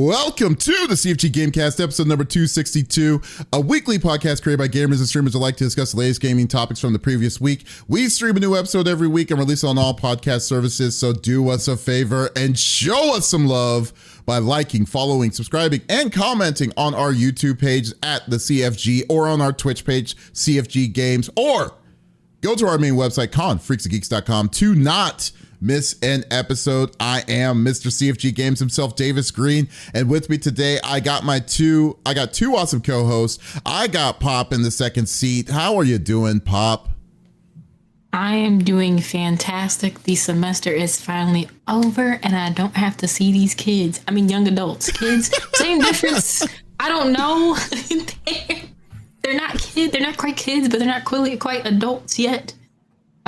Welcome to the CFG Game Cast, episode number 262, a weekly podcast created by gamers and streamers who like to discuss the latest gaming topics from the previous week. We stream a new episode every week and release it on all podcast services, so do us a favor and show us some love by liking, following, subscribing, and commenting on our YouTube page at the CFG or on our Twitch page, CFG Games, or go to our main website, ConflictedAirr.com, to not miss an episode. I am Mr. CFG Games himself, Davis Green, and with me today, I got two awesome co-hosts. I got Pop in the second seat. How are you doing, Pop? I am doing fantastic. The semester is finally over, and I don't have to see these kids. I mean, young adults. Kids, same difference. I don't know. They're not kids. They're not quite kids, but they're not quite adults yet.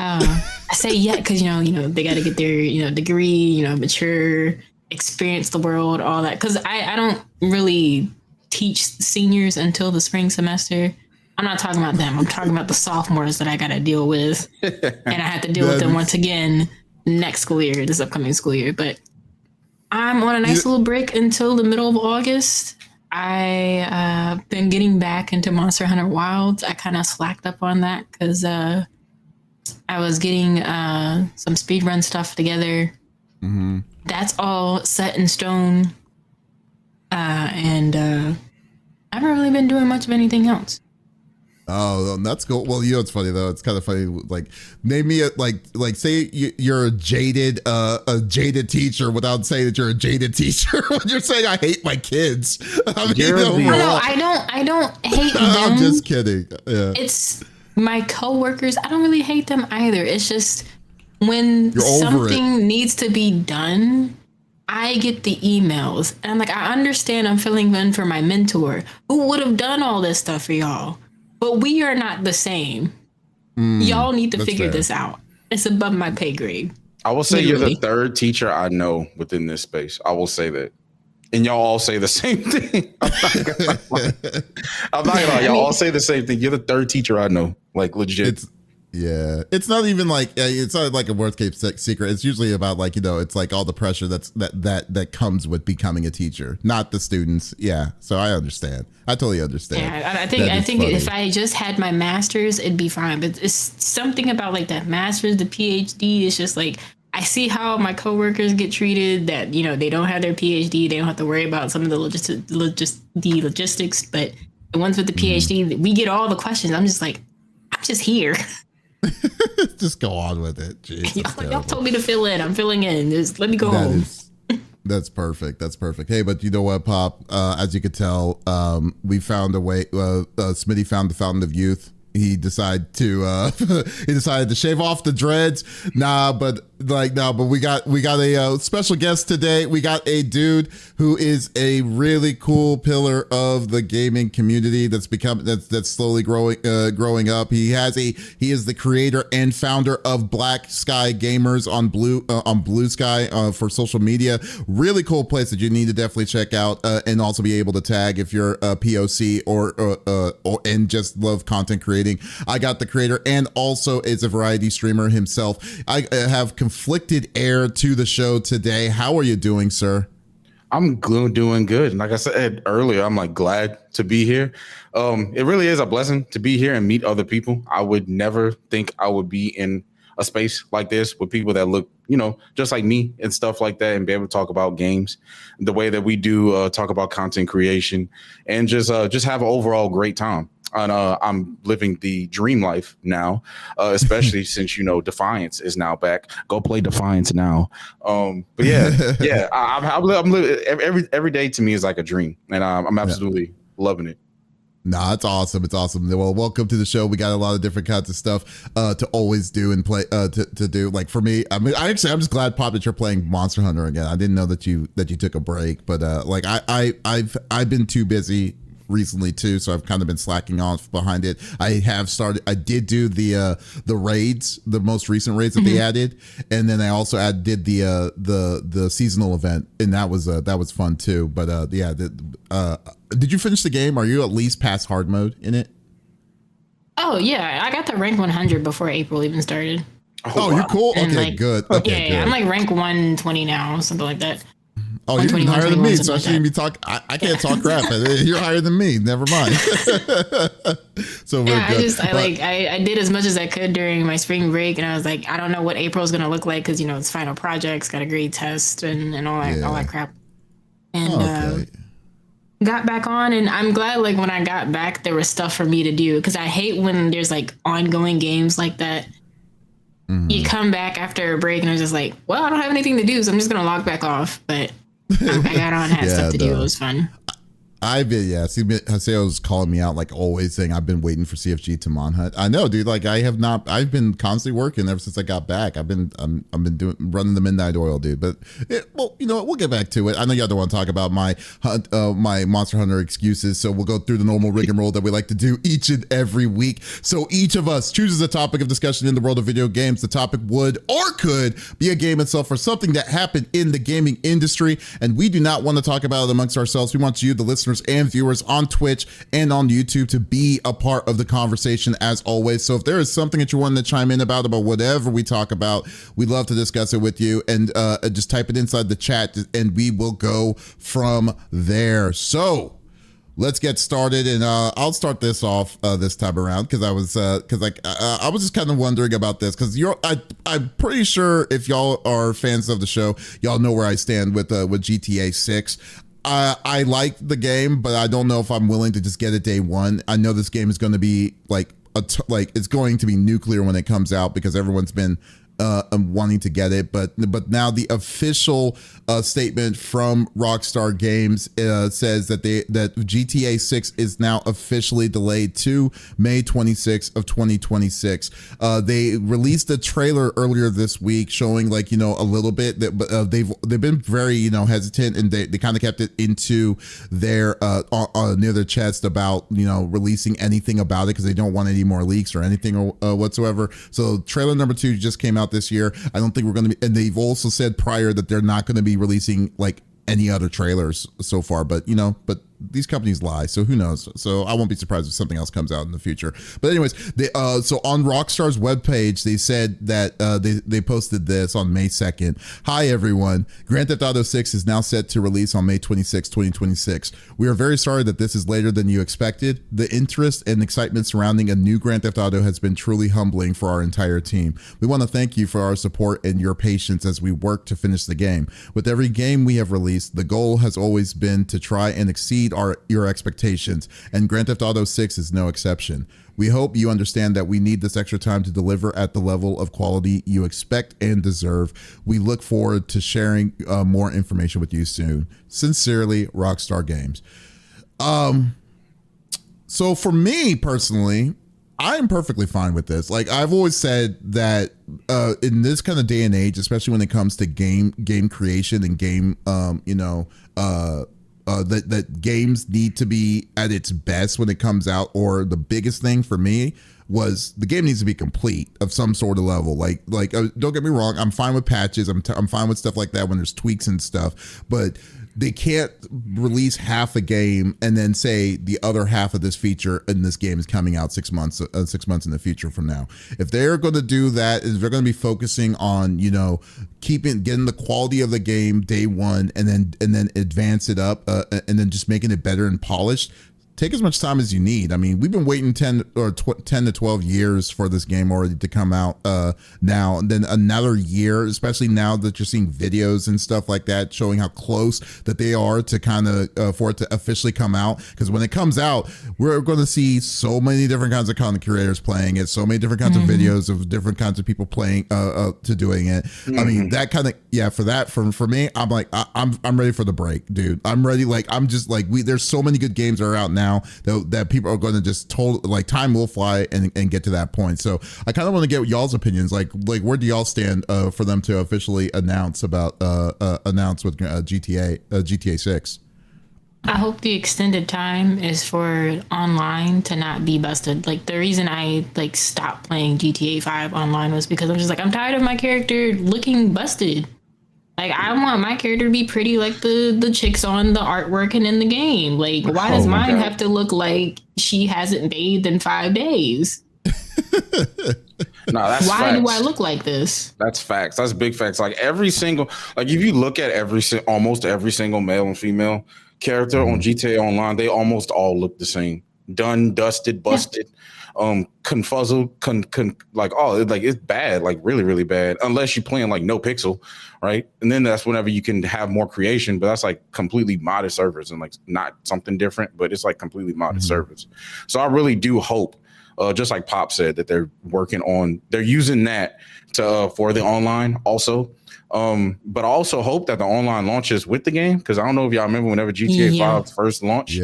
I say yet because, you know, they got to get their, degree, mature, experience the world, all that. Because I don't really teach seniors until the spring semester. I'm not talking about them. I'm talking about the sophomores that I got to deal with. And I have to deal with them once again next school year, this upcoming school year. But I'm on a nice little break until the middle of August. I've been getting back into Monster Hunter Wilds. I kind of slacked up on that because I was getting some speedrun stuff together. Mm-hmm. That's all set in stone. And I haven't really been doing much of anything else. Oh, that's cool. Well, it's funny though. It's kind of funny. Like, name me say you're a jaded teacher without saying that you're a jaded teacher. When you're saying I hate my kids, I don't hate them. I'm just kidding. Yeah. It's my coworkers. I don't really hate them either. It's just when something needs to be done, I get the emails, and I'm like, I understand. I'm filling in for my mentor who would have done all this stuff for y'all. But we are not the same. Y'all need to figure this out. It's above my pay grade. I will say you're the third teacher I know within this space. I will say that. And y'all all say the same thing. I'm not gonna lie. Y'all all say the same thing. You're the third teacher I know. Like, legit. It's not even like it's not like a worst case secret. It's usually about it's like all the pressure that comes with becoming a teacher, not the students. Yeah, so I understand. I totally understand. Yeah, I think if I just had my master's, it'd be fine. But it's something about like that master's, the PhD. It's just like I see how my coworkers get treated. That they don't have their PhD, they don't have to worry about some of the logistics. But the ones with the PhD, we get all the questions. I'm just like, I'm just here. Just go on with it. Jeez, y'all told me to fill in. I'm filling in. Just let me go home. That's perfect. That's perfect. Hey, but you know what, Pop? As you could tell, we found a way. Smitty found the fountain of youth. He decided to shave off the dreads. But we got a special guest today. We got a dude who is a really cool pillar of the gaming community that's slowly growing up. He is the creator and founder of BlueSky Gamers on BlueSky for social media. Really cool place that you need to definitely check out and also be able to tag if you're a POC or and just love content creating. I got the creator and also is a variety streamer himself. I have ConflictedAirr to the show today. How are you doing, sir? I'm doing good. Like I said earlier, I'm like glad to be here. It really is a blessing to be here and meet other people. I would never think I would be in a space like this with people that look, just like me and stuff like that, and be able to talk about games the way that we do, talk about content creation, and just have an overall great time. And I'm living the dream life now, especially since Defiance is now back. Go play Defiance now. But yeah, I'm living every day. To me is like a dream, and I'm absolutely loving it. Nah, it's awesome. It's awesome. Well, welcome to the show. We got a lot of different kinds of stuff to always do and play to do. Like for me, I'm just glad, Pop, that you're playing Monster Hunter again. I didn't know that you took a break, but I've been too busy recently too, so I've kind of been slacking off behind it. I did do the raids, the most recent raids that they added, and then I also did the seasonal event, and that was fun too. But did you finish the game? Are you at least past hard mode in it? Oh yeah, I got to rank 100 before April even started. Oh, wow. You're cool. And okay, good. Okay, yeah, I'm like rank 120 now, something like that. Oh, you're even 121, higher than 21, me, something so I like shouldn't that. be talking. I can't talk crap. You're higher than me. Never mind. So we're Yeah, good. I did as much as I could during my spring break, and I was like, I don't know what April's gonna look like because it's final projects, got a grade test, and all that crap. And Okay. got back on, and I'm glad like when I got back there was stuff for me to do because I hate when there's like ongoing games like that. You come back after a break and I was just like, well, I don't have anything to do, so I'm just gonna log back off. But I got on, had stuff to do. It was fun. I've been, Haseo's calling me out like always, saying I've been waiting for CFG to Manhunt. I know, dude. Like I've been constantly working ever since I got back. I've been running the midnight oil, dude. But we'll get back to it. I know y'all don't want to talk about my my Monster Hunter excuses, so we'll go through the normal rigmarole that we like to do each and every week. So each of us chooses a topic of discussion in the world of video games. The topic would or could be a game itself or something that happened in the gaming industry, and we do not want to talk about it amongst ourselves. We want you, the listeners and viewers on Twitch and on YouTube, to be a part of the conversation as always. So if there is something that you want to chime in about whatever we talk about, we'd love to discuss it with you, and just type it inside the chat and we will go from there. So let's get started, and I'll start this off this time around because I was just kind of wondering about this because I'm pretty sure if y'all are fans of the show, y'all know where I stand with GTA 6. I like the game, but I don't know if I'm willing to just get it day one. I know this game is going to be it's going to be nuclear when it comes out because everyone's been wanting to get it, but now the official statement from Rockstar Games says that GTA 6 is now officially delayed to May 26th of 2026. They released a trailer earlier this week showing a little bit that, but they've been very hesitant, and they kind of kept it into their near their chest about releasing anything about it because they don't want any more leaks or anything whatsoever. So trailer number 2 just came out this year. I don't think we're going to be, and they've also said prior that they're not going to be releasing any other trailers so far, but these companies lie, so who knows? So I won't be surprised if something else comes out in the future. But anyways, so on Rockstar's webpage, they said that they posted this on May 2nd. Hi everyone, Grand Theft Auto 6 is now set to release on May 26, 2026. We are very sorry that this is later than you expected. The interest and excitement surrounding a new Grand Theft Auto has been truly humbling for our entire team. We want to thank you for our support and your patience as we work to finish the game. With every game we have released, the goal has always been to try and exceed your expectations, and Grand Theft Auto 6 is no exception. We hope you understand that we need this extra time to deliver at the level of quality you expect and deserve. We look forward to sharing more information with you soon. Sincerely, Rockstar Games. So for me personally, I'm perfectly fine with this. I've always said that in this kind of day and age, especially when it comes to game creation and game that games need to be at its best when it comes out, or the biggest thing for me was the game needs to be complete of some sort of level. Don't get me wrong, I'm fine with patches, I'm fine with stuff like that when there's tweaks and stuff, but they can't release half a game and then say the other half of this feature in this game is coming out 6 months in the future from now. If they're going to do that, if they're going to be focusing on getting the quality of the game day one and then advance it up and then just making it better and polished, take as much time as you need. I mean, we've been waiting 10 to 12 years for this game already to come out now, and then another year, especially now that you're seeing videos and stuff like that showing how close that they are to kind of for it to officially come out. Because when it comes out, we're going to see so many different kinds of content creators playing it, so many different kinds of videos of different kinds of people playing to doing it. I mean, that kind of for me, I'm like I'm ready for the break, dude. I'm ready. I'm just there's so many good games that are out now that people are going to just time will fly and get to that point. So I kind of want to get y'all's opinions. Where do y'all stand for them to officially announce with GTA 6? I hope the extended time is for online to not be busted. The reason I stopped playing GTA 5 online was because I'm just I'm tired of my character looking busted. I want my character to be pretty like the chicks on the artwork and in the game. Why does mine have to look like she hasn't bathed in 5 days? No, that's Why facts. do I look like this? That's facts. That's big facts. Like if you look at almost every single male and female character on GTA Online, they almost all look the same. Done, dusted, busted, confuzzled, like it's bad, like really, really bad. Unless you're playing like no pixel, right? And then that's whenever you can have more creation, but that's like completely modded servers and like not something different, but it's like completely modded servers. So I really do hope, just like Pop said, that they're using that to for the online also. But I also hope that the online launches with the game, because I don't know if y'all remember whenever GTA 5 first launched,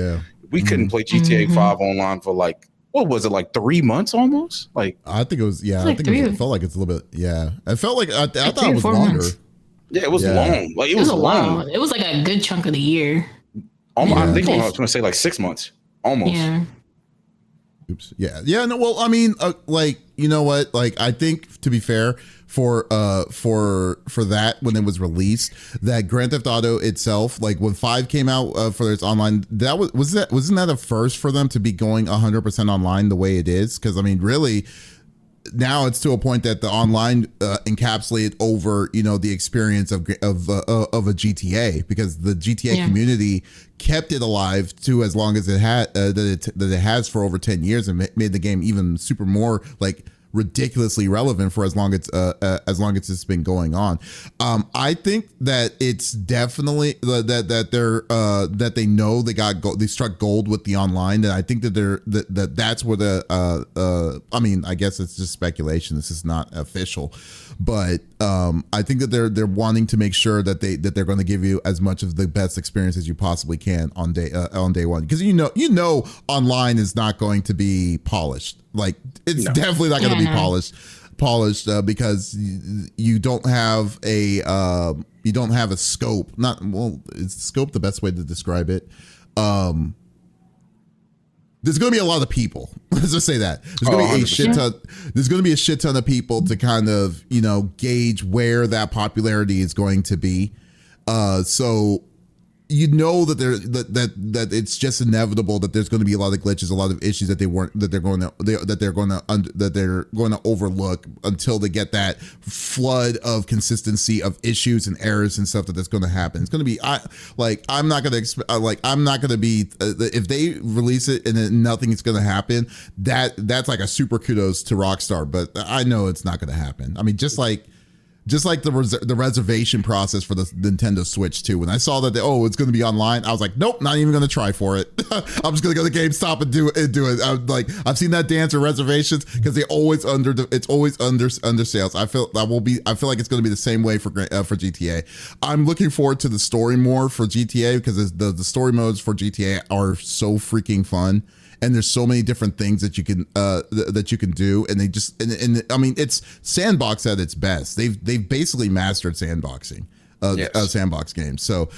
we couldn't play GTA 5 online for like, what was it, like 3 months almost? Like I think it was, it felt like it's a little bit, it felt like I thought it was 4 longer. months. Yeah, it was long. Like it was a long. while. It was like a good chunk of the year. Almost, I think I was going to say like 6 months, almost. Yeah. Oops. Yeah. No. Well, I mean, like, you know what? Like, I think, to be fair, for that, when it was released, that Grand Theft Auto itself, like when 5 came out for its online, wasn't that a first for them to be going 100% online the way it is? Because I mean, really, now it's to a point that the online encapsulate over, the experience of a GTA, because the GTA community kept it alive to as long as it had that it has for over 10 years, and made the game even super more like ridiculously relevant for as long as it's been going on. I think that it's definitely that they know they struck gold with the online. And I think that that's where I mean, I guess it's just speculation. This is not official, but I think that they're wanting to make sure that they're going to give you as much of the best experience as you possibly can on day one, because online is not going to be polished. Like it's definitely not going to be polished because you don't have a scope. Is scope the best way to describe it? There's going to be a lot of people. Let's just say that there's going to be a shit ton. There's going to be a shit ton of people to kind of gauge where that popularity is going to be. So that it's just inevitable that there's going to be a lot of glitches, a lot of issues that they're going to overlook until they get that flood of consistency of issues and errors and stuff that's going to happen. It's going to be I'm not going to be if they release it and then nothing is going to happen. That's like a super kudos to Rockstar, but I know it's not going to happen. I mean, just like the reservation process for the Nintendo Switch too. When I saw that it's going to be online, I was like, nope, not even going to try for it. I'm just going to go to GameStop and do it. I'm like, I've seen that dance of reservations because it's always under sales. I feel like it's going to be the same way for GTA. I'm looking forward to the story more for GTA because the story modes for GTA are so freaking fun. And there's so many different things that you can do, and they just and I mean, it's sandbox at its best. They've basically mastered sandboxing, sandbox games. So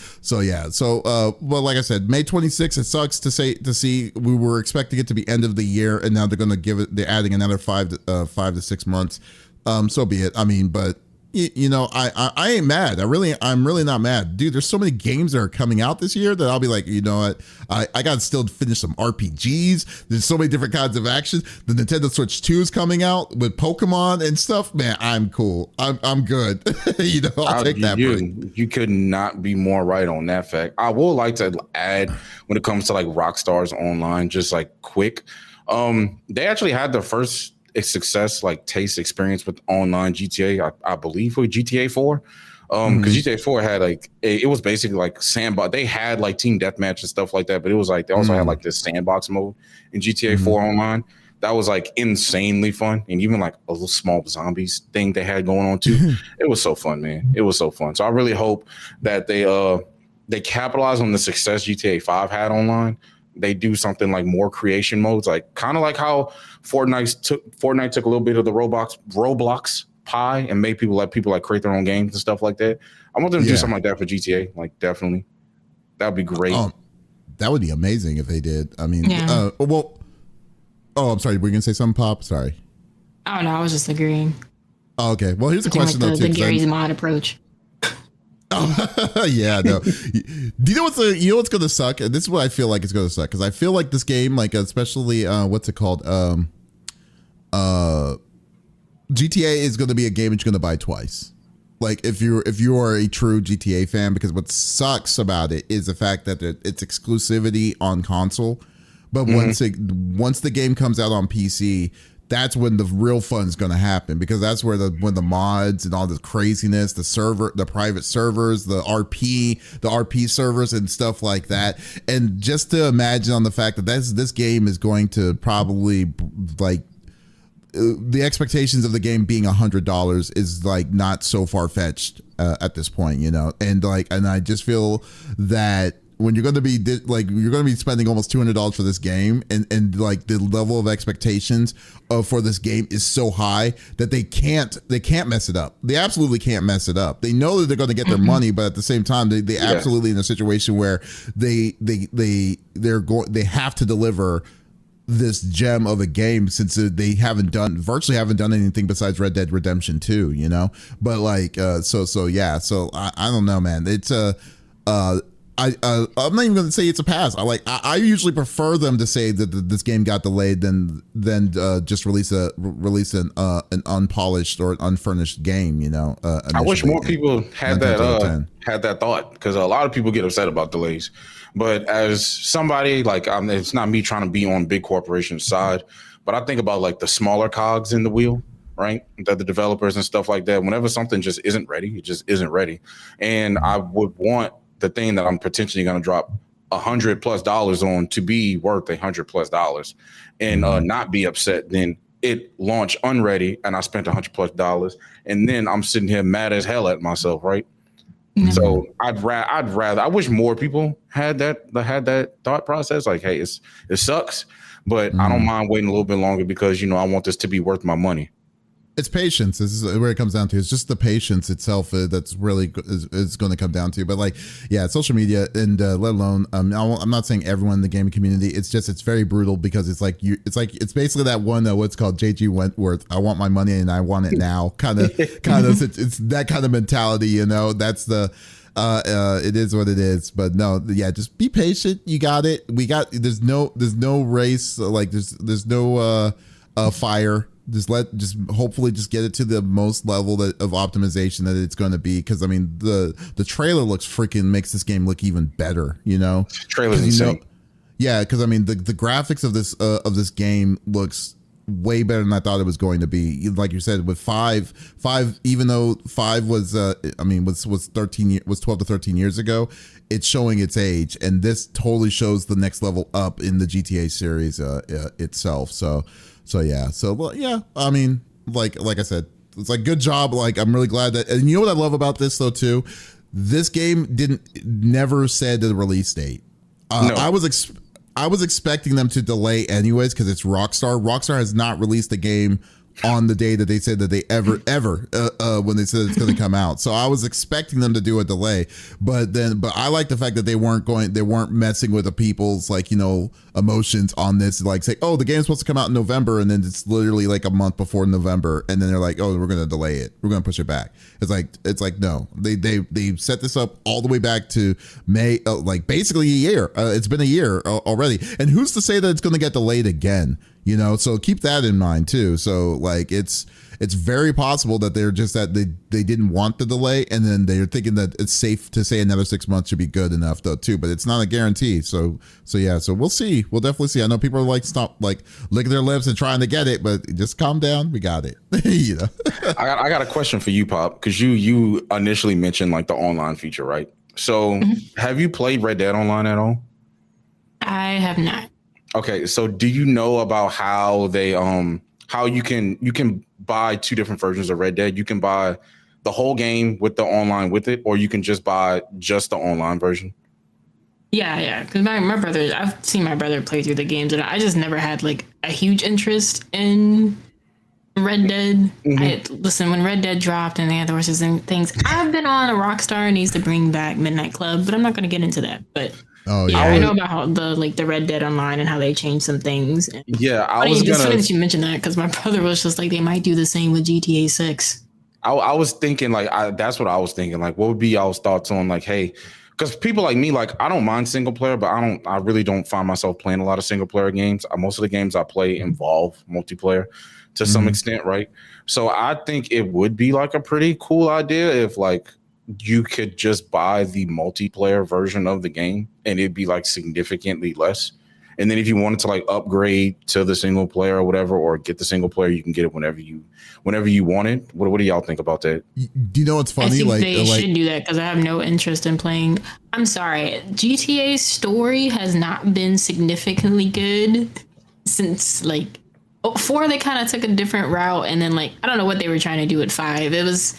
well, like I said, May 26th. It sucks to see. We were expecting it to be end of the year, and now they're going to they're adding another 5 to 6 months. So be it. I mean, but. I ain't mad. I'm really not mad, dude. There's so many games that are coming out this year that I'll be like, you know what? I got to still finish some RPGs. There's so many different kinds of action. The Nintendo Switch 2 is coming out with Pokemon and stuff. Man, I'm cool. I'm good. I'll take that. You could not be more right on that fact. I would like to add when it comes to like Rockstar's online, just like quick. They actually had the first success like taste experience with online GTA, I believe, with GTA 4, because GTA 4 had like it was basically like sandbox. They had like team deathmatch and stuff like that, but it was like they also had like this sandbox mode in GTA 4 online that was like insanely fun, and even like a little small zombies thing they had going on too. It was so fun, man. It was so fun. So I really hope that they capitalize on the success GTA 5 had online. They do something like more creation modes, like kind of like how Fortnite took a little bit of the Roblox pie and made people like create their own games and stuff like that. I want them to do something like that for GTA. Like definitely, that would be great. That would be amazing if they did. I mean, I'm sorry. Were you gonna say something, Pop? Sorry. Oh no, I was just agreeing. Oh, okay. Well, here's a question though. The Gary's mod approach. Oh, yeah, no. Do you know what's going to suck? And this is what I feel like it's going to suck, because I feel like this game, like especially what's it called? GTA is going to be a game that you're going to buy twice. Like if you are a true GTA fan, because what sucks about it is the fact that it's exclusivity on console, but once the game comes out on PC, that's when the real fun is going to happen, because that's where when the mods and all the craziness, the private servers, the RP servers and stuff like that. And just to imagine on the fact that this game is going to probably like, the expectations of the game being $100 is like not so far-fetched at this point, you know. And I just feel that when you're going to be spending almost $200 for this game, and like the level of expectations for this game is so high that they can't mess it up. They absolutely can't mess it up. They know that they're going to get their money, but at the same time, they absolutely in a situation where they have to deliver this gem of a game, since they virtually haven't done anything besides Red Dead Redemption 2, you know. But like so I don't know, man. It's I'm not even gonna say it's a pass. I usually prefer them to say that this game got delayed than just release an unpolished or unfurnished game, you know. I wish more people had that thought, because a lot of people get upset about delays. But as somebody, like, it's not me trying to be on big corporation side, but I think about like the smaller cogs in the wheel, right? That the developers and stuff like that, whenever something just isn't ready, it just isn't ready. And I would want the thing that I'm potentially going to drop $100+ on to be worth $100+ and not be upset. Then it launched unready and I spent $100+ and then I'm sitting here mad as hell at myself, right? So I'd rather. I wish more people had that thought process. Like, hey, it sucks, but I don't mind waiting a little bit longer, because, you know, I want this to be worth my money. It's patience. This is where it comes down to. It's just the patience itself that's really is going to come down to. But like, yeah, social media and let alone, I'm not saying everyone in the gaming community. It's very brutal, because it's basically that one what's called JG Wentworth. I want my money and I want it now. Kind of. It's that kind of mentality, you know. That's the. It is what it is. But no, yeah, just be patient. You got it. There's no race. Like there's no fire. Just hopefully just get it to the most level of optimization that it's going to be. Because I mean, the trailer makes this game look even better, you know. Trailer's insane. Yeah, because I mean the graphics of this game looks way better than I thought it was going to be. Like you said, with five, even though 5 was 12 to 13 years ago, it's showing its age, and this totally shows the next level up in the GTA series itself. So yeah. So well, yeah. I mean, like I said, it's like good job. Like I'm really glad that. And you know what I love about this though too, this game never said the release date. No. I was expecting them to delay anyways, because it's Rockstar. Rockstar has not released a game on the day that they said that they ever when they said it's going to come out. So I was expecting them to do a delay, but I like the fact that they weren't messing with the people's, like, you know, emotions on this. Like say, oh, the game's supposed to come out in November, and then it's literally like a month before November, and then they're like, oh, we're going to delay it. We're going to push it back. It's like no, they set this up all the way back to May, like basically a year. It's been a year already, and who's to say that it's going to get delayed again? You know, so keep that in mind too. So like it's very possible that they're just that they didn't want the delay, and then they're thinking that it's safe to say another 6 months should be good enough though too, but it's not a guarantee. So yeah, so we'll see. We'll definitely see. I know people are like stop like licking their lips and trying to get it, but just calm down. We got it. You know. I got a question for you, Pop, because you initially mentioned like the online feature, right? So have you played Red Dead Online at all? I have not. Okay, so do you know about how they how you can buy 2 different versions of Red Dead? You can buy the whole game with the online with it, or you can just buy just the online version. Yeah, because my brother, I've seen my brother play through the games, and I just never had like a huge interest in Red Dead. Listen, when Red Dead dropped and they had the horses and things, I've been on a Rockstar needs to bring back Midnight Club, but I'm not going to get into that. But I know about how the Red Dead Online and how they changed some things. Yeah, it's funny that you mentioned that, because my brother was just like, they might do the same with GTA 6. I was thinking like that's what I was thinking. Like, what would be y'all's thoughts on like, hey, because people like me, like I don't mind single player, but I really don't find myself playing a lot of single player games. Most of the games I play involve multiplayer to some extent, right? So I think it would be like a pretty cool idea if like you could just buy the multiplayer version of the game and it'd be like significantly less. And then if you wanted to like upgrade to the single player or whatever, or get the single player, you can get it whenever you want it. What do y'all think about that? Do you know what's funny? I think like they should do that because I have no interest in playing. I'm sorry, GTA's story has not been significantly good since like 4. They kind of took a different route, and then like I don't know what they were trying to do at 5. It was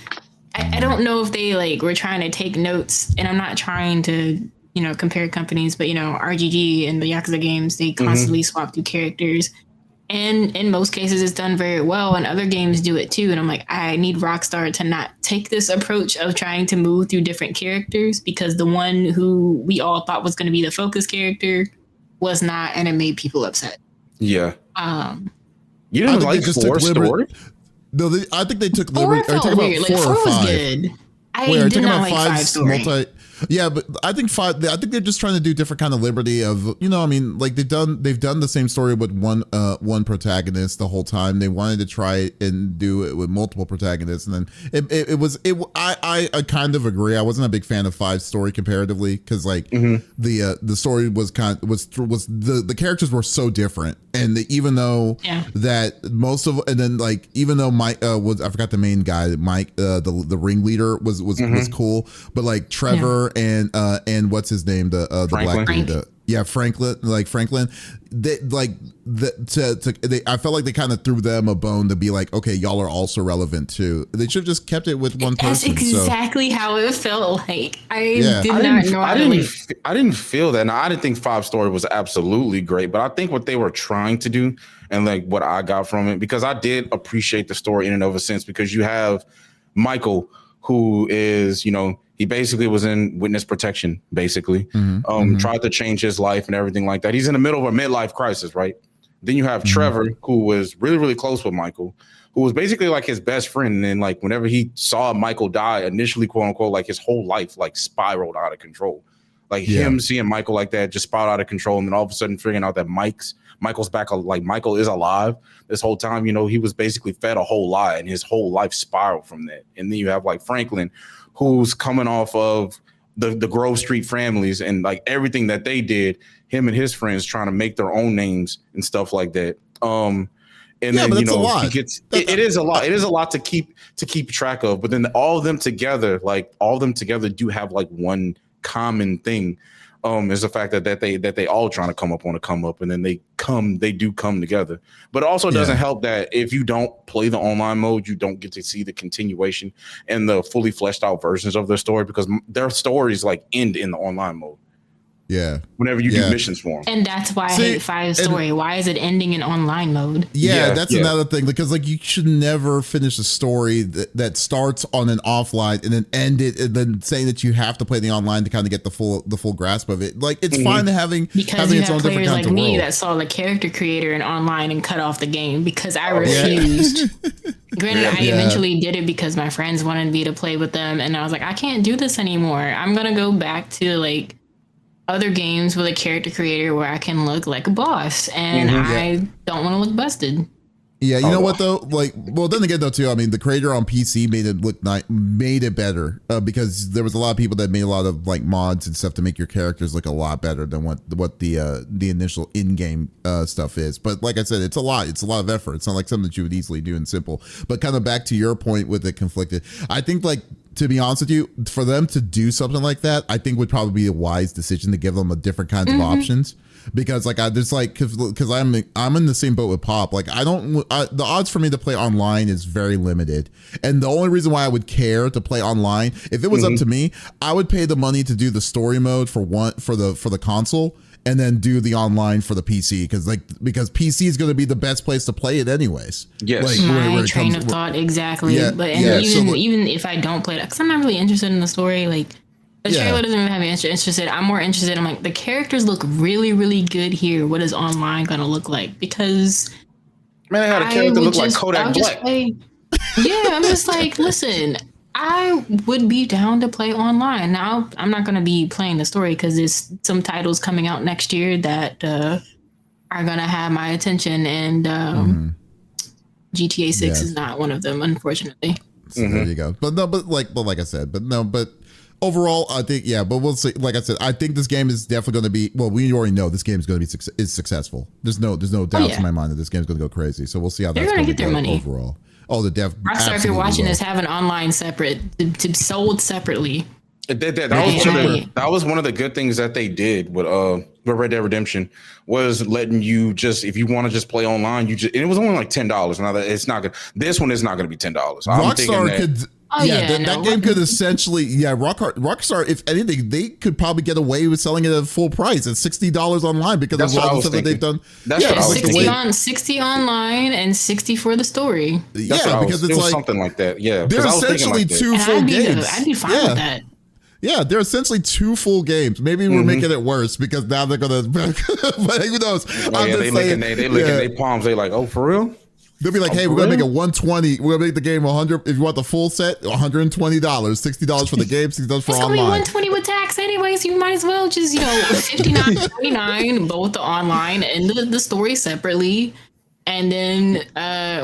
I don't know if they like were trying to take notes, and I'm not trying to compare companies, but RGG and the Yakuza games, they constantly swap through characters, and in most cases it's done very well, and other games do it too. And I'm like, I need Rockstar to not take this approach of trying to move through different characters, because the one who we all thought was going to be the focus character was not, and it made people upset. Yeah. You didn't like 4 story? No, I think they took 4 liberty. Are you talking about 4 or 5? Was good. I did not like 5 story. Yeah, but I think 5. I think they're just trying to do different kind of liberty of I mean, like they've done the same story with one protagonist the whole time. They wanted to try and do it with multiple protagonists, and then I kind of agree. I wasn't a big fan of 5 story comparatively, because like the story was the characters were so different, and even though that most of, and then like even though Mike was, I forgot the main guy, Mike, the ringleader was cool, but like Trevor and what's his name, the black dude, Franklin, I felt like they kind of threw them a bone to be like, okay, y'all are also relevant too. They should have just kept it with one person. That's exactly how it felt like. I didn't feel that. Now, I didn't think 5 story was absolutely great, but I think what they were trying to do, and like what I got from it, because I did appreciate the story in and of a sense, because you have Michael, who is, he basically was in witness protection, basically, tried to change his life and everything like that. He's in the middle of a midlife crisis, right? Then you have Trevor, who was really, really close with Michael, who was basically like his best friend. And then like whenever he saw Michael die, initially, quote unquote, like his whole life like spiraled out of control. Like him seeing Michael like that just spiraled out of control. And then all of a sudden figuring out that Michael's back, like Michael is alive this whole time. He was basically fed a whole lie, and his whole life spiraled from that. And then you have like Franklin, who's coming off of the Grove Street families and like everything that they did, him and his friends trying to make their own names and stuff like that. And then he gets it is a lot. It is a lot to keep track of. But then all of them together do have like one common thing. Is the fact that they all trying to come up on a come up, and then they do come together. But it also doesn't help that if you don't play the online mode, you don't get to see the continuation and the fully fleshed out versions of their story, because their stories like end in the online mode. Yeah. Whenever you do missions for them. And that's why I hate 5 story. Why is it ending in online mode? That's another thing, because like you should never finish a story that starts on an offline and then end it, and then saying that you have to play the online to kind of get the full grasp of it. Like it's fine to having its own different kinds of me world. That saw the character creator in online and cut off the game because I refused. Granted, I eventually did it because my friends wanted me to play with them, and I was like, I can't do this anymore. I'm gonna go back to like other games with a character creator where I can look like a boss, and I don't want to look busted. Yeah, you know what though? Like, well, then again though too. I mean, the creator on PC made it better because there was a lot of people that made a lot of like mods and stuff to make your characters look a lot better than what the initial in-game stuff is. But like I said, it's a lot of effort. It's not like something that you would easily do in simple. But kind of back to your point with the conflicted, I think like, to be honest with you, for them to do something like that, I think would probably be a wise decision to give them a different kinds of options. Because like because I'm in the same boat with Pop. Like the odds for me to play online is very limited, and the only reason why I would care to play online, if it was up to me, I would pay the money to do the story mode for the console, and then do the online for the PC, because PC is going to be the best place to play it anyways. Yes, like, my train of thought exactly. Yeah, but even if I don't play it, because I'm not really interested in the story, like. The trailer doesn't even have me interested. I'm more interested in like the characters look really, really good here. What is online gonna look like? Because I had a character look like Kodak Black. I'm just like, listen, I would be down to play online. Now, I'm not going to be playing the story because there's some titles coming out next year that are going to have my attention, and GTA 6 is not one of them, unfortunately. So there you go. But like I said, but overall, I think, but we'll see. Like I said, I think this game is definitely going to be, well, we already know this game is going to be is successful. There's no doubts in my mind that this game is going to go crazy. So we'll see how that's going to get their money overall. Oh, the dev. Rockstar, if you're watching this, have an online separate, to sold separately. That was one of the good things that they did with Red Dead Redemption, was letting you just, if you want to just play online, and it was only like $10. Now that it's not good. This one is not going to be $10. Rockstar could. That game could essentially, Rockstar, if anything, they could probably get away with selling it at full price at $60 online because of all the stuff that they've done. That's what I was 60 online and 60 for the story. Because it's like something like that. Yeah, they're essentially two full games. I'd be fine with that. Yeah, they're essentially two full games. Maybe we're making it worse because now they're gonna. But who knows? They licking their palms. They like, oh, for real? They'll be like, hey, we're gonna make it 120. We're gonna make the game 100. If you want the full set, $120, $60 for the game, $60 for online. It's gonna be 120 with tax anyway, so you might as well just $59.99 both the online and the story separately. And then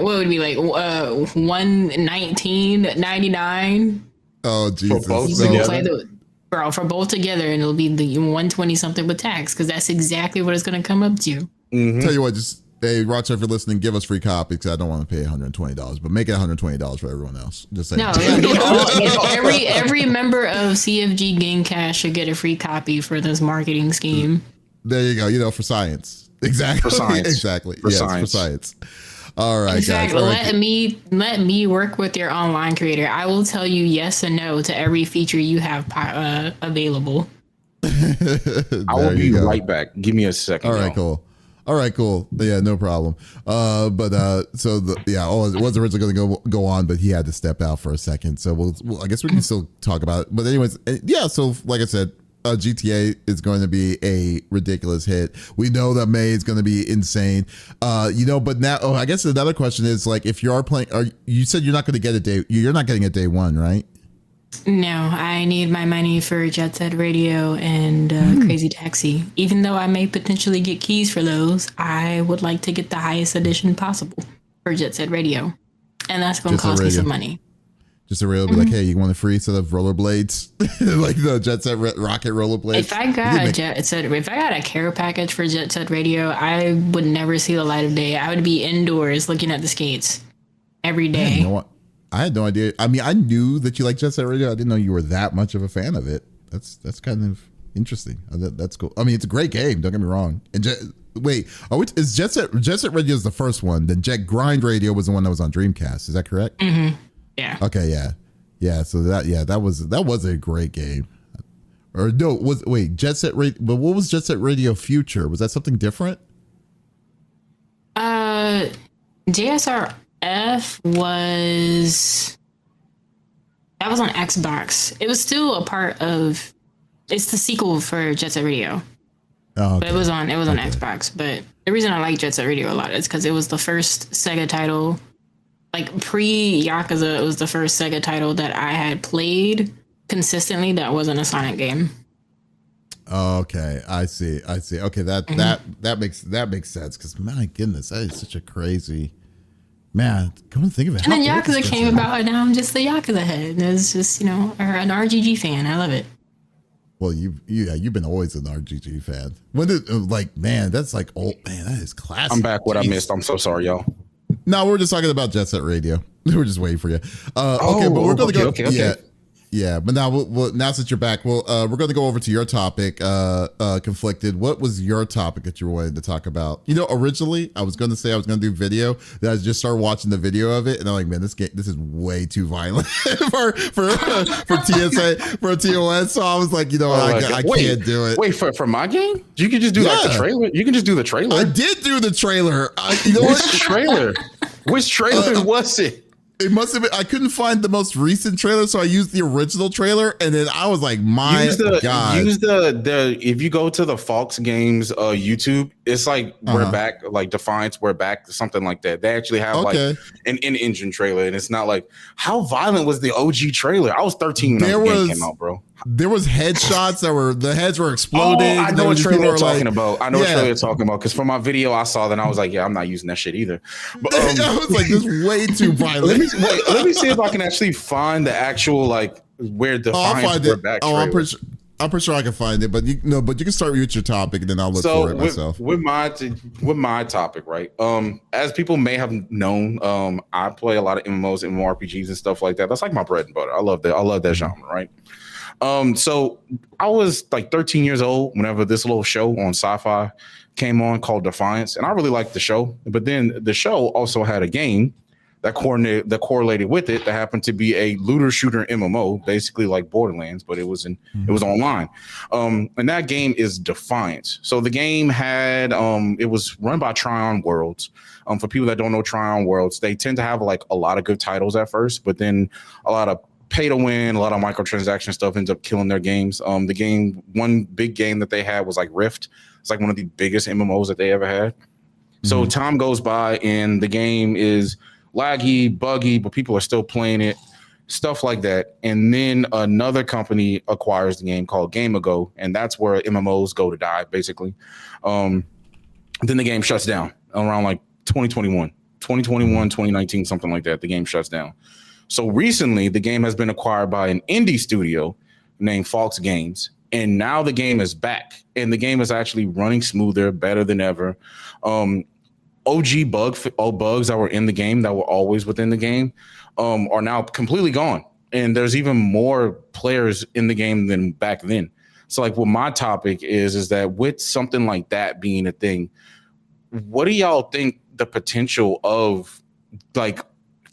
what would it be like $119.99? Oh Jesus! For both together, and it'll be the 120 something with tax, because that's exactly what it's going to come up to. Tell you what, just hey, Rockstar, if you're listening, give us free copies because I don't want to pay $120, but make it $120 for everyone else. Just saying. Every member of CFG Game Cast should get a free copy for this marketing scheme. There you go. For science, exactly. For science, exactly. For science. All right, guys. Let me work with your online creator. I will tell you yes and no to every feature you have available. I will be right back. Give me a second. All right, cool. Yeah, no problem. It was originally going to go on, but he had to step out for a second. So we'll I guess we can still talk about it. But anyways, so like I said, GTA is going to be a ridiculous hit. We know that May is going to be insane. But now, I guess another question is, like, if you are playing, you said you're not going to get you're not getting a day one, right? No, I need my money for Jet Set Radio and Crazy Taxi. Even though I may potentially get keys for those, I would like to get the highest edition possible for Jet Set Radio. And that's going to cost me some money. Just a real be like, hey, you want a free set of rollerblades, like the Jet Set Rocket rollerblades? If I got a care package for Jet Set Radio, I would never see the light of day. I would be indoors looking at the skates every day. You know what? I had no idea. I mean, I knew that you liked Jet Set Radio. I didn't know you were that much of a fan of it. That's kind of interesting. That's cool. I mean, it's a great game. Don't get me wrong. And is Jet Set Radio is the first one? Then Jet Grind Radio was the one that was on Dreamcast. Is that correct? Mm-hmm. Yeah. Okay. Yeah. So that was a great game. Or no, Jet Set Radio. But what was Jet Set Radio Future? Was that something different? JSRF was on Xbox. It was still a part of. It's the sequel for Jet Set Radio. Oh, okay. But it was on Xbox. But the reason I like Jet Set Radio a lot is because it was the first Sega title. Like pre-Yakuza, it was the first Sega title that I had played consistently that wasn't a Sonic game. Okay, I see. Okay, that makes sense because my goodness, that is such a crazy man. Come and think of it. And then Yakuza came about, and now I'm just the Yakuza head. It's just an RGG fan. I love it. Well, you've been always an RGG fan. When did that's like old man. That is classic. I'm back. What I missed. I'm so sorry, y'all. No, we're just talking about Jet Set Radio. We're just waiting for you. Okay, but we're going to go. Okay. Yeah. But now, now since you're back, we're going to go over to your topic, Conflicted. What was your topic that you wanted to talk about? Originally, I was going to say I was going to do video. Then I just started watching the video of it, and I'm like, man, this is way too violent for TSA for TOS. So I was like, I can't do it. Wait, for my game, you can just do like the trailer. You can just do the trailer. I did do the trailer. What trailer? Which trailer was it? It must have been. I couldn't find the most recent trailer, so I used the original trailer, and then I was like, "My God!" Use the if you go to the Fox Games YouTube, it's like we're back, like Defiance, we're back, something like that. They actually have like an in-engine trailer, and it's not like how violent was the OG trailer. I was 13 when the game came out, bro. There was headshots the heads were exploding. Oh, I know what trailer you're talking about. I know what trailer you're talking about because from my video I saw that and I was like, yeah, I'm not using that shit either. But I was like, this is way too violent. let me see if I can actually find the actual like where Defiance were back. I'm pretty sure I can find it, but you can start with your topic and then I'll look for it myself. With my topic, right? As people may have known, I play a lot of MMOs and MMORPGs and stuff like that. That's like my bread and butter. I love that. I love that genre, right? So I was like 13 years old whenever this little show on Sci-Fi came on called Defiance, and I really liked the show. But then the show also had a game that correlated with it that happened to be a looter shooter MMO, basically like Borderlands, but it was online. And that game is Defiance. So the game had it was run by Tryon Worlds. For people that don't know Tryon Worlds, they tend to have like a lot of good titles at first, but then a lot of pay to win, a lot of microtransaction stuff ends up killing their games. One big game that they had was like Rift. It's like one of the biggest MMOs that they ever had. So time goes by and the game is laggy, buggy, but people are still playing it, stuff like that. And then another company acquires the game called Game Ago, and that's where MMOs go to die, basically. Then the game shuts down around like 2021, 2019, something like that. The game shuts down. So recently, the game has been acquired by an indie studio named Fox Games, and now the game is back, and the game is actually running smoother, better than ever. OG bugs that were in the game, that were always within the game, are now completely gone, and there's even more players in the game than back then. So, like, what my topic is that with something like that being a thing, what do y'all think the potential of, like,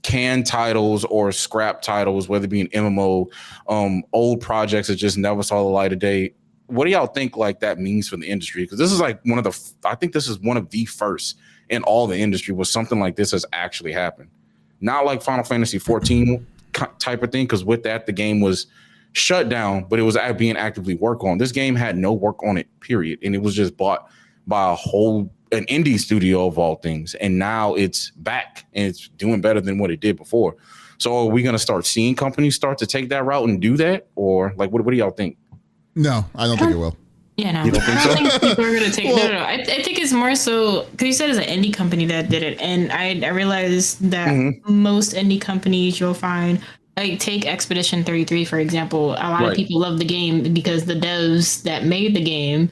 canned titles or scrap titles, whether it be an MMO, old projects that just never saw the light of day? What do y'all think like that means for the industry? Because this is like I think this is one of the first in all the industry where something like this has actually happened. Not like Final Fantasy 14 type of thing, because with that, the game was shut down, but it was being actively worked on. This game had no work on it, period. And it was just bought by an indie studio of all things, and now it's back and it's doing better than what it did before. So are we going to start seeing companies start to take that route and do that, or like what do y'all think? No, I don't think it will. Yeah, no. You don't think I so? don't think people are going to take no. I think it's more so because you said it's an indie company that did it, and I realized that most indie companies you'll find, like take Expedition 33 for example. A lot of people love the game because the devs that made the game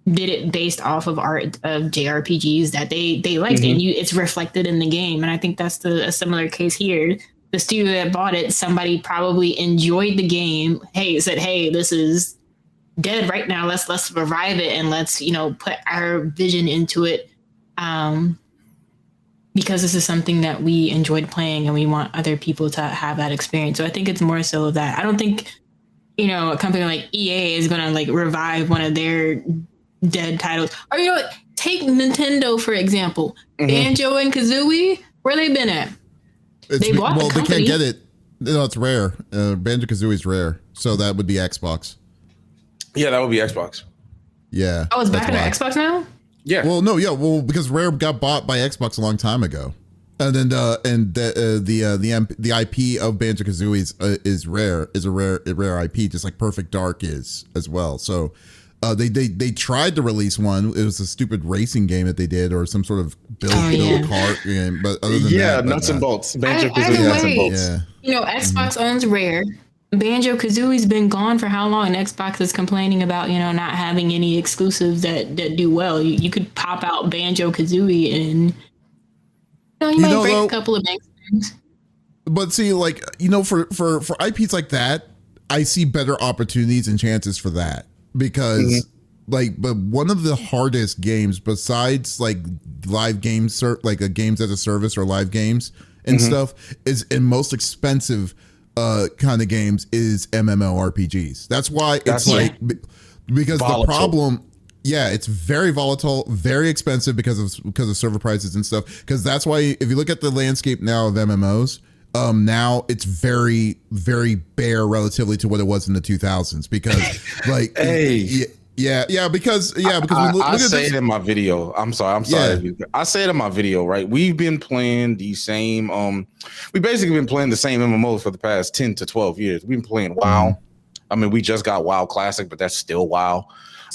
did it based off of art of JRPGs that they liked, and it's reflected in the game. And I think that's a similar case here. The studio that bought it, somebody probably enjoyed the game. Said, hey, this is dead right now. Let's revive it and let's put our vision into it, because this is something that we enjoyed playing and we want other people to have that experience. So I think it's more so that I don't think a company like EA is gonna like revive one of their dead titles. Or take Nintendo for example. Banjo and Kazooie, where they been at? They bought the company. They can't get it. No, it's rare. Banjo Kazooie is rare, so that would be Xbox. Yeah, that would be Xbox. Yeah. Oh, it's back on Xbox now? Yeah. Well, no, yeah. Well, because Rare got bought by Xbox a long time ago, and then the IP of Banjo Kazooie is rare. Is a rare IP, just like Perfect Dark is as well. So. They tried to release one. It was a stupid racing game that they did, or some sort of build a car game. But other than that, nuts and bolts. Banjo Kazooie nuts and bolts. Yeah. Xbox owns Rare. Banjo Kazooie's been gone for how long? And Xbox is complaining about not having any exclusives that do well. You could pop out Banjo Kazooie and you might break a couple of things. But see, like for IPs like that, I see better opportunities and chances for that. Because but one of the hardest games besides like live games, like a games as a service or live games and stuff, is and most expensive kind of games is MMORPGs. That's why because volatile. The problem, it's very volatile, very expensive because of server prices and stuff. Because that's why if you look at the landscape now of MMOs, now it's very, very bare relatively to what it was in the 2000s because like Hey. because I say it in my video. I'm sorry. I say it in my video, right? We've been playing the same we basically been playing the same MMOs for the past 10 to 12 years. We've been playing WoW. I mean, we just got WoW Classic, but that's still WoW.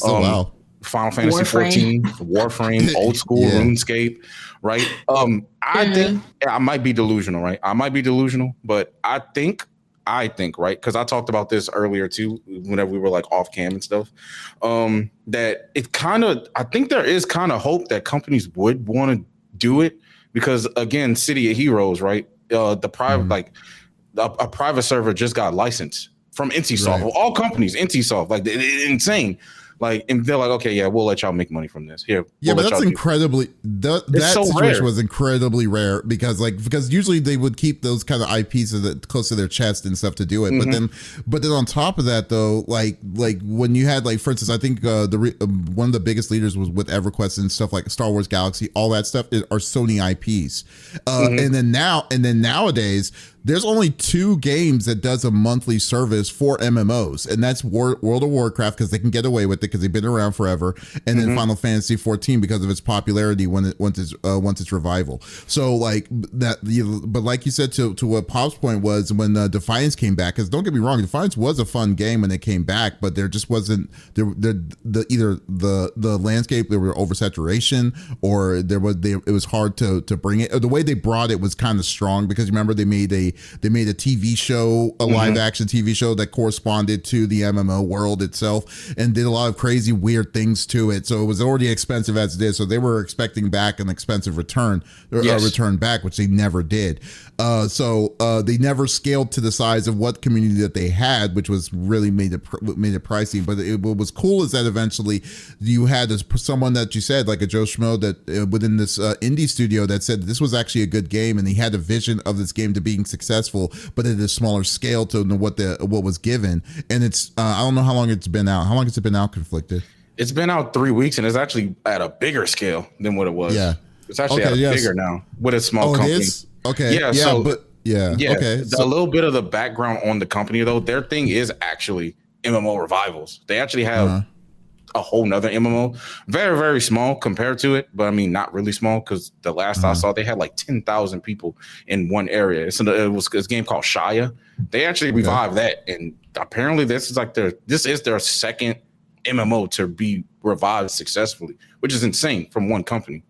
WoW. Final Fantasy 14, Warframe, old school RuneScape, right? I think I might be delusional, right? I might be delusional, but I think, right? Because I talked about this earlier too, whenever we were like off cam and stuff. That it kind of, I think there is kind of hope that companies would want to do it because again, City of Heroes, right? The private, like a private server just got licensed from NCSoft, of all companies, NCSoft, like insane. Like, and they're like, okay, yeah, we'll let y'all make money from this. Here, yeah, but that's incredibly that so situation rare. Was incredibly rare because usually they would keep those kind of IPs close to their chest and stuff to do it. But then on top of that, though, like when you had like, for instance, I think one of the biggest leaders was with EverQuest and stuff like Star Wars Galaxy, all that stuff are Sony IPs. And then nowadays, there's only 2 games that does a monthly service for MMOs, and that's World of Warcraft because they can get away with it because they've been around forever, and then Final Fantasy 14 because of its popularity once its revival. So like that, but like you said to what Pop's point was when Defiance came back, because don't get me wrong, Defiance was a fun game when it came back, but there just wasn't either the landscape, there were oversaturation, or it was hard to bring it. The way they brought it was kind of strong because remember they made a TV show, a live action TV show that corresponded to the MMO world itself and did a lot of crazy weird things to it. So it was already expensive as it is. So they were expecting back an expensive return back, which they never did. So they never scaled to the size of what community that they had, which was really made it pricey. But what was cool is that eventually you had someone that you said, like a Joe Schmo, that within this indie studio that said this was actually a good game, and he had a vision of this game to being successful, but at a smaller scale to what was given. And it's I don't know how long it's been out. How long has it been out, Conflicted? It's been out 3 weeks, and it's actually at a bigger scale than what it was. Yeah, it's actually bigger now with a small company. It is? Okay. Yeah. Okay. A little bit of the background on the company though. Their thing is actually MMO revivals. They actually have a whole nother MMO, very, very small compared to it, but I mean, not really small because the last I saw, they had like 10,000 people in one area. It was a game called Shia. They actually revived that, and apparently this is their second MMO to be revived successfully, which is insane from one company.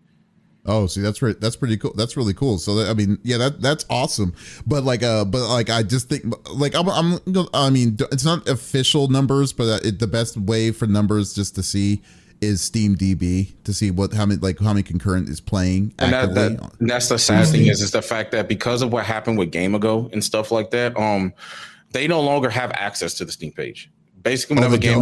Oh, see, that's pretty cool. That's really cool. So I mean, yeah, that's awesome. But I just think I mean, it's not official numbers, but the best way for numbers just to see is SteamDB to see how many concurrent is playing. And that's the sad thing is the fact that because of what happened with Game Ago and stuff like that, they no longer have access to the Steam page. Basically, whenever Game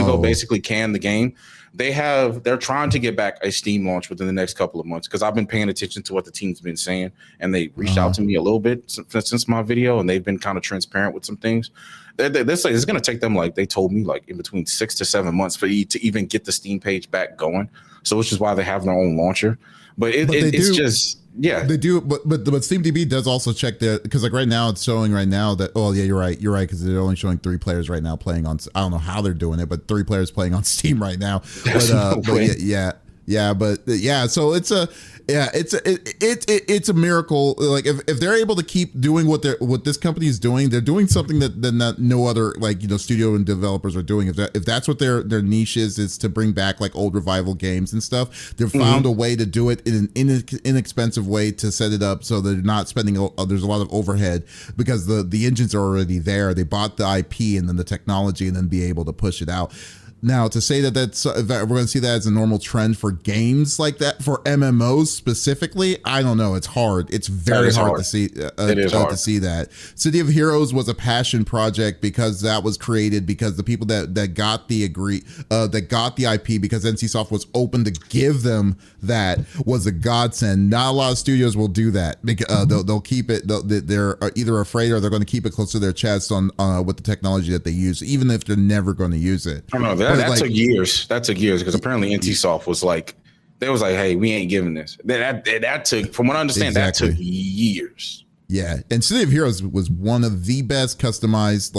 Ago basically canned the game, they're trying to get back a Steam launch within the next couple of months because I've been paying attention to what the team's been saying, and they reached out to me a little bit since my video, and they've been kind of transparent with some things. They say it's going to take them, like they told me, like in between 6 to 7 months to even get the Steam page back going. So which is why they have their own launcher. But it's just. Yeah, they do, but SteamDB does also check because like right now it's showing that you're right because they're only showing 3 players right now playing on. I don't know how they're doing it, but 3 players playing on Steam right now. So it's a miracle. Like if they're able to keep doing what this company is doing, they're doing something that no other studio and developers are doing. If that's what their niche is to bring back like old revival games and stuff, they've found a way to do it in an inexpensive way to set it up so they're not spending. There's a lot of overhead because the engines are already there. They bought the IP and then the technology and then be able to push it out. Now, to say that we're going to see that as a normal trend for games like that, for MMOs specifically, I don't know. It's hard. It's very hard to see. To see that. City of Heroes was a passion project because that was created because the people that got the IP, because NCSoft was open to give them that, was a godsend. Not a lot of studios will do that because they'll keep it. They're either afraid or they're going to keep it close to their chest on with the technology that they use, even if they're never going to use it. I don't know. That took years. That took years because apparently NCSoft was like, they was like, hey, we ain't giving this. That took, from what I understand, that took years. Yeah, and City of Heroes was one of the best customized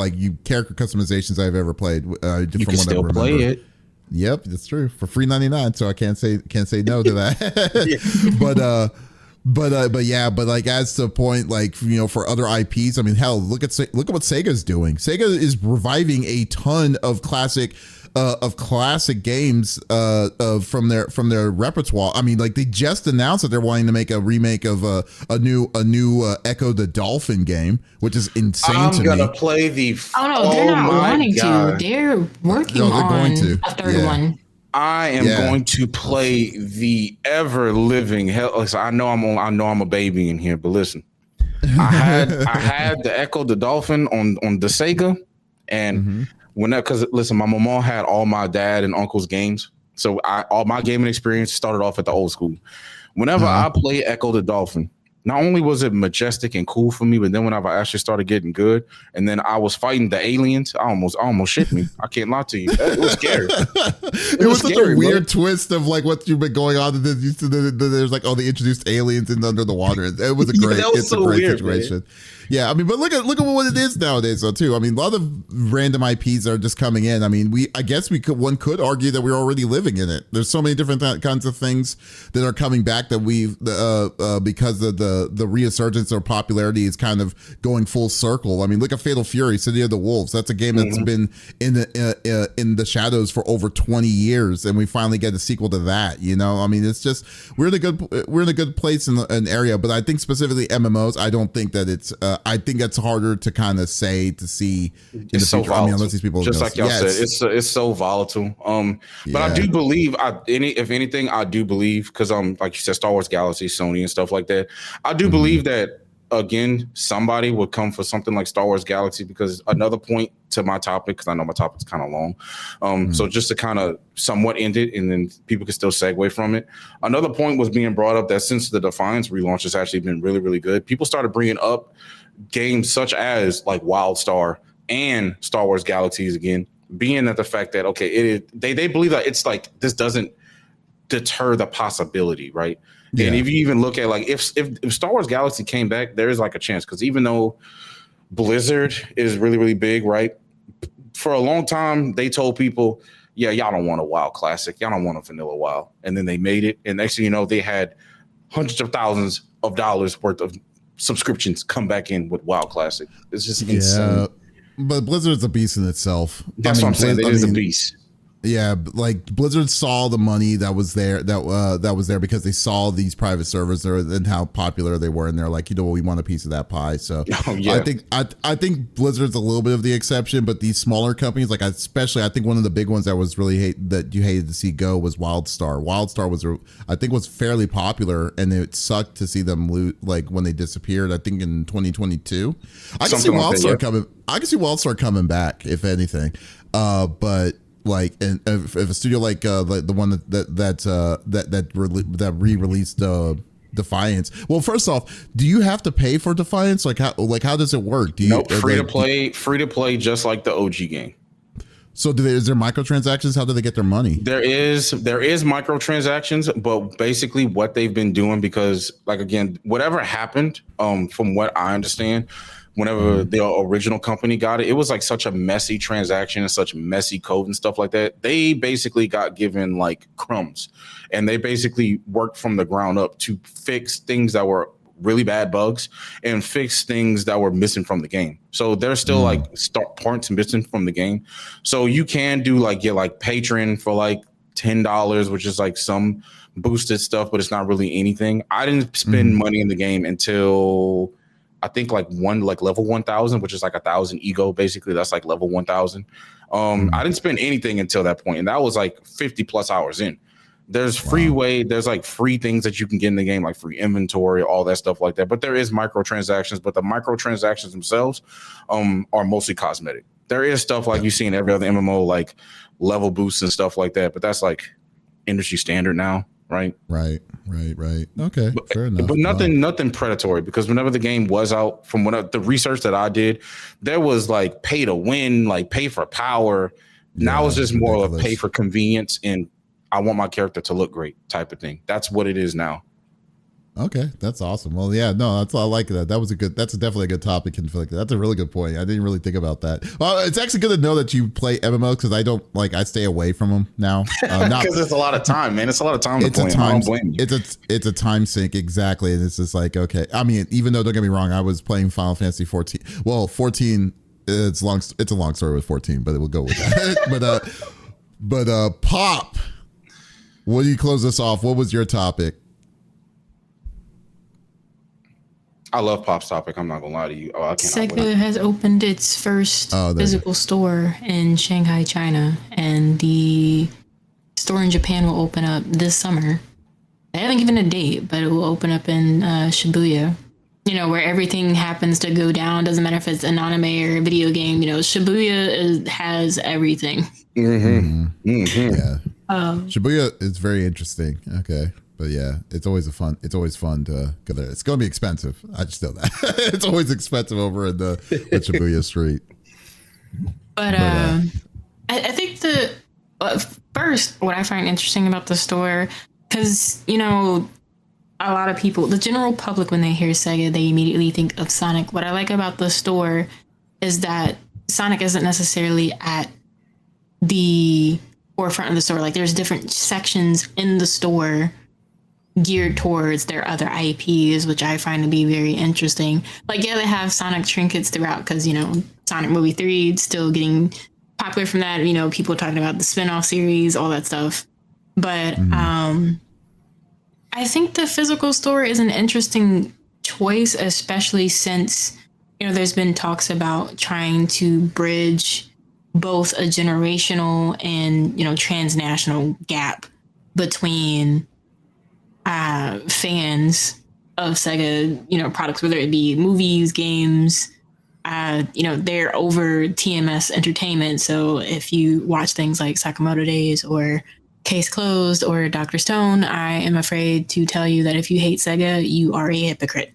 character customizations I've ever played. You can still play it. Yep, that's true, for free 99. So I can't say no to that. But yeah, but like as to the point, like, you know, for other IPs, I mean, hell, look at what Sega's doing. Sega is reviving a ton of classic games from their repertoire. I mean, like, they just announced that they're wanting to make a remake of a new Echo the Dolphin game, which is insane to me. I'm gonna play the. Oh no, they're not wanting to. They're working on a third one. I am going to play the ever living hell. Listen, I know I'm a baby in here, but listen, I had the Echo the Dolphin on the Sega, and because listen, my mama had all my dad and uncle's games, so all my gaming experience started off at the old school. Whenever I play Echo the Dolphin, not only was it majestic and cool for me, but then whenever I actually started getting good, and then I was fighting the aliens, I almost shit me. I can't lie to you. It was scary. It was such a weird twist of like what you've been going on. And then there's like, they introduced aliens in under the water. It was a great, it's a great situation. Man. Yeah, I mean, but look at what it is nowadays, though, too. I mean, a lot of random IPs are just coming in. I mean, one could argue that we're already living in it. There's so many different kinds of things that are coming back that we've because of the resurgence or popularity is kind of going full circle. I mean, look at Fatal Fury, City of the Wolves. That's a game that's been in the shadows for over 20 years, and we finally get a sequel to that. You know, I mean, it's just we're in a good place in an area. But I think specifically MMOs, I don't think that it's. I think that's harder to kind of see in the future. Volatile. I mean, unless these people just like y'all said, it's so volatile. But I do believe, if anything, I do believe, because like you said, Star Wars Galaxy, Sony, and stuff like that. I do believe that again, somebody would come for something like Star Wars Galaxy, because another point to my topic, because I know my topic's kind of long. So just to kind of somewhat end it, and then people can still segue from it. Another point was being brought up that since the Defiance relaunch has actually been really, really good, people started bringing up games such as like WildStar and Star Wars Galaxies again, being at the fact that, they believe that it's like, this doesn't deter the possibility, right? Yeah. And if you even look at like, if Star Wars Galaxy came back, there is like a chance, because even though Blizzard is really, really big, right? For a long time, they told people, yeah, y'all don't want a WoW classic. Y'all don't want a vanilla WoW. And then they made it. And next thing you know, they had hundreds of thousands of dollars worth of subscriptions come back in with WoW Classic. It's just insane. But Blizzard's a beast in itself. That's what I'm saying. It is a beast. Yeah, like Blizzard saw the money that was there, that was there because they saw these private servers there and how popular they were, and they're like, we want a piece of that pie. So I think Blizzard's a little bit of the exception, but these smaller companies, like especially, I think one of the big ones that was really that you hated to see go was WildStar. WildStar was fairly popular, and it sucked to see them lose, like when they disappeared. I think in 2022. I can see WildStar coming back, if anything, but. Like, and if a studio like the one that re-released Defiance. Well, first off, do you have to pay for Defiance? How does it work? Free to play, just like the OG game. So is there microtransactions? How do they get their money? There is microtransactions, but basically what they've been doing, because like, again, whatever happened, from what I understand, whenever the original company got it, it was like such a messy transaction and such messy code and stuff like that. They basically got given like crumbs, and they basically worked from the ground up to fix things that were really bad bugs and fix things that were missing from the game. So there's still like parts missing from the game. So you can do get like Patreon for like $10, which is like some boosted stuff, but it's not really anything. I didn't spend money in the game until I think like level 1000, which is like 1,000 ego. Basically, that's like level 1000. I didn't spend anything until that point, and that was like 50 plus hours in. There's there's like free things that you can get in the game, like free inventory, all that stuff like that. But there is microtransactions, but the microtransactions themselves are mostly cosmetic. There is stuff like you see in every other MMO, like level boosts and stuff like that, but that's like industry standard now. Right. Okay, fair enough. But nothing predatory, because whenever the game was out, from the research that I did, there was like pay to win, like pay for power. Now it's just more of pay for convenience, and I want my character to look great type of thing. That's what it is now. Okay, that's awesome. Well, yeah, no, I like that. That's definitely a good topic. Conflict. That's a really good point. I didn't really think about that. Well, it's actually good to know that you play MMO because I stay away from them now. Because it's a lot of time, man. It's a lot of time to play. I don't blame you. It's a time sink, exactly. And it's just like, okay. I mean, even though, don't get me wrong, I was playing Final Fantasy 14. Well, 14, it's a long story with 14, but we'll go with that. but Pop, what do you close this off? What was your topic? I love Pop's topic. I'm not gonna lie to you. Oh, I can't. Sega has opened its first physical store in Shanghai, China, and the store in Japan will open up this summer. They haven't given a date, but it will open up in Shibuya. You know, where everything happens to go down. Doesn't matter if it's an anime or a video game. You know, Shibuya has everything. Mm-hmm. Mm-hmm. Yeah. Shibuya is very interesting. Okay. But yeah, it's always fun to go there. It's going to be expensive. I just know that. It's always expensive over in the Shibuya Street. But I think first, what I find interesting about the store, because, you know, a lot of people, the general public, when they hear Sega, they immediately think of Sonic. What I like about the store is that Sonic isn't necessarily at the forefront of the store. Like, there's different sections in the store geared towards their other IPs, which I find to be very interesting. Like, yeah, they have Sonic trinkets throughout because, you know, Sonic Movie 3 still getting popular from that. You know, people talking about the spin-off series, all that stuff. But I think the physical store is an interesting choice, especially since, you know, there's been talks about trying to bridge both a generational and, you know, transnational gap between fans of Sega, you know, products, whether it be movies, games. You know, they're over TMS Entertainment. So if you watch things like Sakamoto Days or Case Closed or Dr. Stone, I am afraid to tell you that if you hate Sega, you are a hypocrite.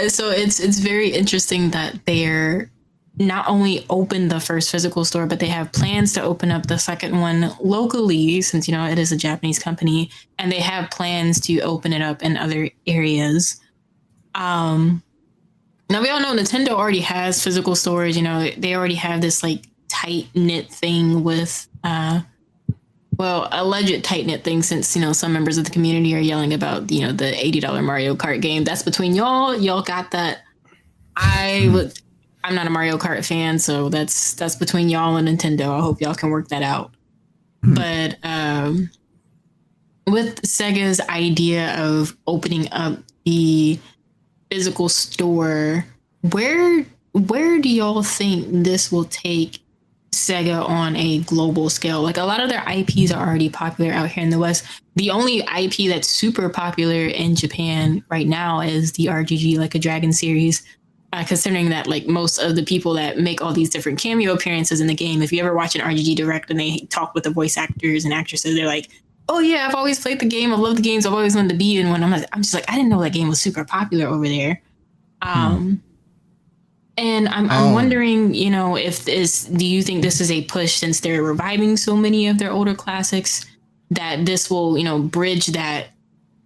So it's very interesting that they're not only open the first physical store, but they have plans to open up the second one locally, since, you know, it is a Japanese company, and they have plans to open it up in other areas. Now we all know Nintendo already has physical stores. You know, they already have this like tight knit thing with, alleged tight knit thing, since, you know, some members of the community are yelling about, you know, the $80 Mario Kart game. That's between y'all. Y'all got that. I'm not a Mario Kart fan, so that's between y'all and Nintendo. I hope y'all can work that out. But with Sega's idea of opening up the physical store, where do y'all think this will take Sega on a global scale? Like, a lot of their IPs are already popular out here in the West. The only IP that's super popular in Japan right now is the RGG Like a Dragon series. Considering that, like, most of the people that make all these different cameo appearances in the game, if you ever watch an RGG Direct and they talk with the voice actors and actresses, they're like, oh yeah, I've always played the game. I love the games. I've always wanted to be in one. I'm just like, I didn't know that game was super popular over there. And I'm wondering, you know, do you think this is a push, since they're reviving so many of their older classics, that this will, you know, bridge that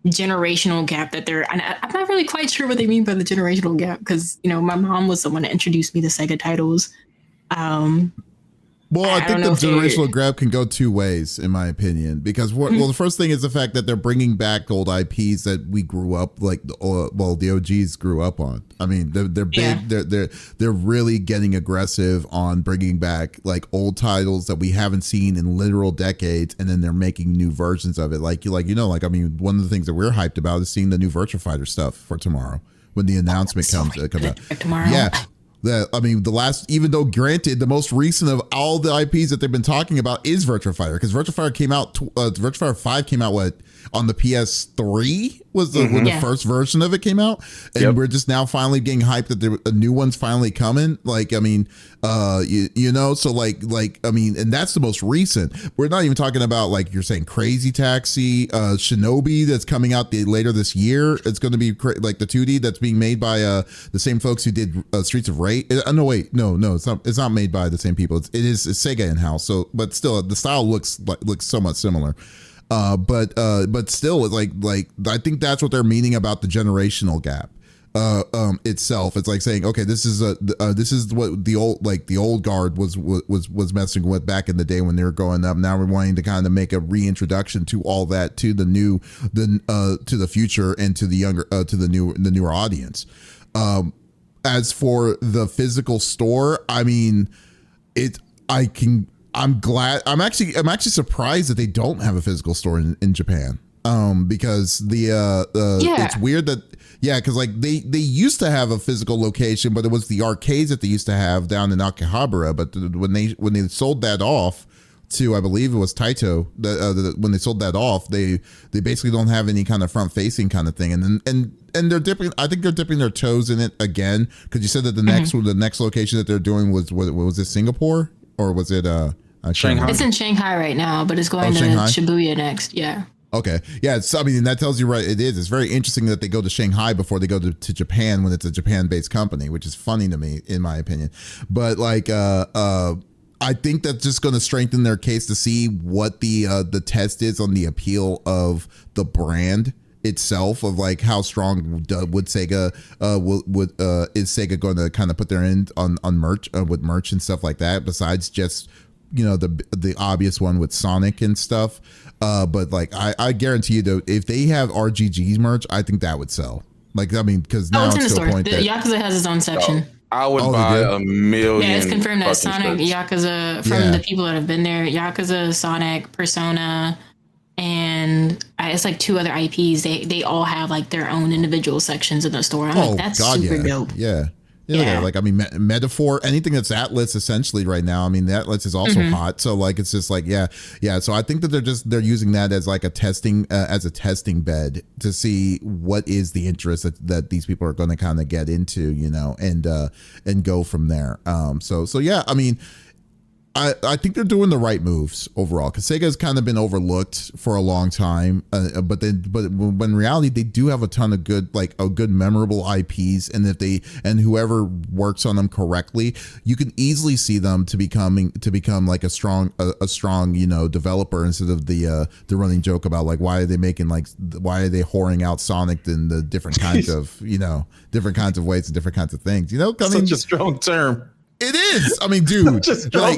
generational gap that and I'm not really quite sure what they mean by the generational gap, because, you know, my mom was the one that introduced me to Sega titles. Well, I think the generational gap can go two ways, in my opinion, because the first thing is the fact that they're bringing back old IPs that we grew up, like, the OGs grew up on. I mean, they're big. Yeah. They're really getting aggressive on bringing back, like, old titles that we haven't seen in literal decades, and then they're making new versions of it. I mean, one of the things that we're hyped about is seeing the new Virtua Fighter stuff for tomorrow when the announcement comes out tomorrow. Yeah. Even though granted, the most recent of all the IPs that they've been talking about is Virtua Fighter, because Virtua Fighter came out, Virtua Fighter 5 came out on the PS3 was when the first version of it came out, and we're just now finally getting hyped that a new one's finally coming. Like, I mean, you know, so like, I mean, and that's the most recent. We're not even talking about, like you're saying, Crazy Taxi, Shinobi that's coming out later this year. It's going to be like the 2D that's being made by the same folks who did Streets of Rage. No, it's not made by the same people. It's Sega in house. So, but still, the style looks so much similar. But still, it's like I think that's what they're meaning about the generational gap. Itself, it's like saying, okay, this is what the old guard was messing with back in the day when they were growing up. Now we're wanting to kind of make a reintroduction to all that, to the to the future, and to the younger, to the newer audience. As for the physical store, I mean, I'm glad. I'm actually surprised that they don't have a physical store in Japan. Because it's weird that, because like they used to have a physical location, but it was the arcades that they used to have down in Akihabara. But when they sold that off to, I believe it was Taito, when they sold that off, they basically don't have any kind of front facing kind of thing. And they're dipping. I think they're dipping their toes in it again, because you said that the next location that they're doing was it Singapore, or was it Shanghai? It's in Shanghai right now, but it's going to Shanghai? Shibuya next. Yeah. Okay. Yeah. I mean, that tells you right. It is. It's very interesting that they go to Shanghai before they go to Japan when it's a Japan-based company, which is funny to me, in my opinion. But like, I think that's just going to strengthen their case to see what the test is on the appeal of the brand itself, of like how strong would Sega is Sega going to kind of put their end on merch with merch and stuff like that, besides just, you know, the obvious one with Sonic and stuff. But like, I guarantee you though, if they have RGG merch, I think that would sell. Like, I mean, because now it's in the to store. a point that Yakuza has its own section. I would buy a million. Yeah, it's confirmed that fucking Sonic, shirts. Yakuza, from the people that have been there, Yakuza, Sonic, Persona, and it's like 2 other IPs. They all have like their own individual sections in the store. I'm like, that's super dope. Yeah. Yeah, like, I mean, Metaphor, anything that's Atlas essentially right now. I mean, the Atlas is also hot. So like, it's just like, yeah. So I think that they're using that as like a testing bed to see what is the interest that these people are going to kind of get into, you know, and go from there. So yeah, I mean, I think they're doing the right moves overall, because Sega has kind of been overlooked for a long time. But when in reality, they do have a ton of good memorable IPs. And whoever works on them correctly, you can easily see them to become like a strong, you know, developer, instead of the running joke about like, why are they whoring out Sonic in the different kinds of, you know, different kinds of ways and different kinds of things, you know, such a strong term. It is. I mean, dude, like,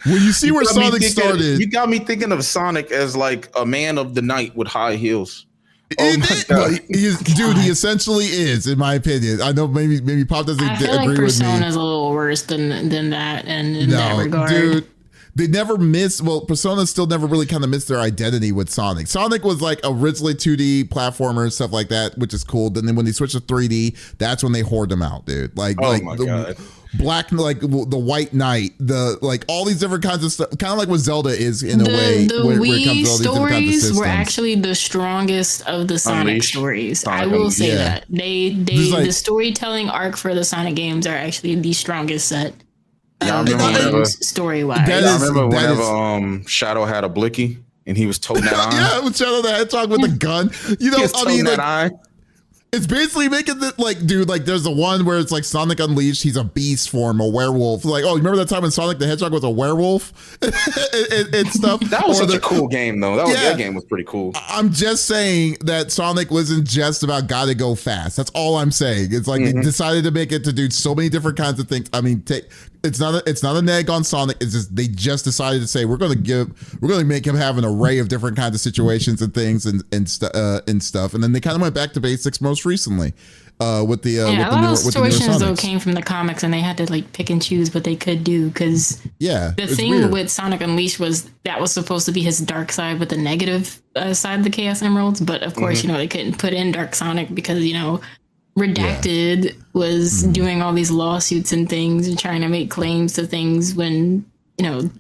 when you see where Sonic started, you got me thinking of Sonic as like a man of the night with high heels. He essentially is, in my opinion. I know maybe Pop doesn't I feel agree like with me. Persona's a little worse than that, and in that regard. Dude, they never missed. Well, Persona still never really kind of missed their identity with Sonic. Sonic was like originally 2D platformer and stuff like that, which is cool. Then when they switched to 3D, that's when they hoard them out, dude. Like, my God. Black, like the White Knight, the like all these different kinds of stuff, kind of like what Zelda is in a way. The where Wii it comes to all these different kinds of stories systems. were actually the strongest of the Sonic Unleashed. stories. Sonic I will Unleashed. say that Like, the storytelling arc for the Sonic games are actually the strongest set. Story wise. I remember whenever Shadow had a blicky and he was toting that eye. Yeah, with Shadow the Hedgehog with a gun. You know, I mean, like, eye. it's basically making it like, dude, like there's the one where it's like Sonic Unleashed, he's a beast form, a werewolf. Like, oh, you remember that time when Sonic the Hedgehog was a werewolf and stuff? That was such a cool game, though. That game was pretty cool. I'm just saying that Sonic wasn't just about gotta go fast. That's all I'm saying. It's like they decided to make it to do so many different kinds of things. I mean, it's not a neg on Sonic. It's just they just decided to say we're gonna make him have an array of different kinds of situations and things and stuff. And then they kind of went back to basics most recently with the a lot of situations though Sonics. came from the comics, and they had to like pick and choose what they could do, because the thing with Sonic Unleashed was that was supposed to be his dark side with the negative side of the Chaos Emeralds, but of course, you know, they couldn't put in Dark Sonic because, you know, Redacted was doing all these lawsuits and things and trying to make claims to things when, you know,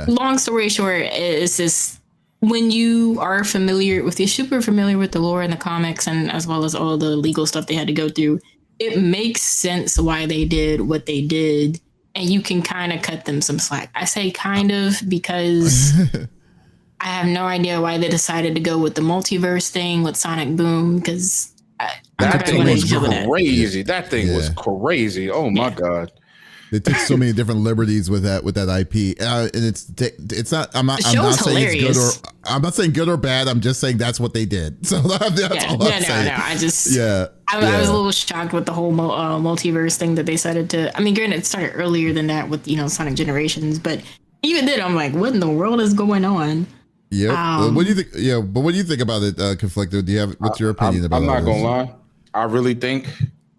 long story short, it's just when you are super familiar with the lore in the comics, and as well as all the legal stuff they had to go through, it makes sense why they did what they did, and you can kind of cut them some slack. I say kind of because I have no idea why they decided to go with the multiverse thing with Sonic Boom, because that thing was crazy. That thing was crazy. Oh my God. They took so many different liberties with that IP, and it's not. I'm not saying it's good or I'm not saying good or bad. I'm just saying that's what they did. So that's all I'm saying. No. I was a little shocked with the whole multiverse thing that they decided to. I mean, granted, it started earlier than that with Sonic Generations, but even then, I'm like, what in the world is going on? Yeah. What do you think? Yeah, but what do you think about it, Conflicted? Do you have what's your opinion about it? I'm not gonna lie. I really think.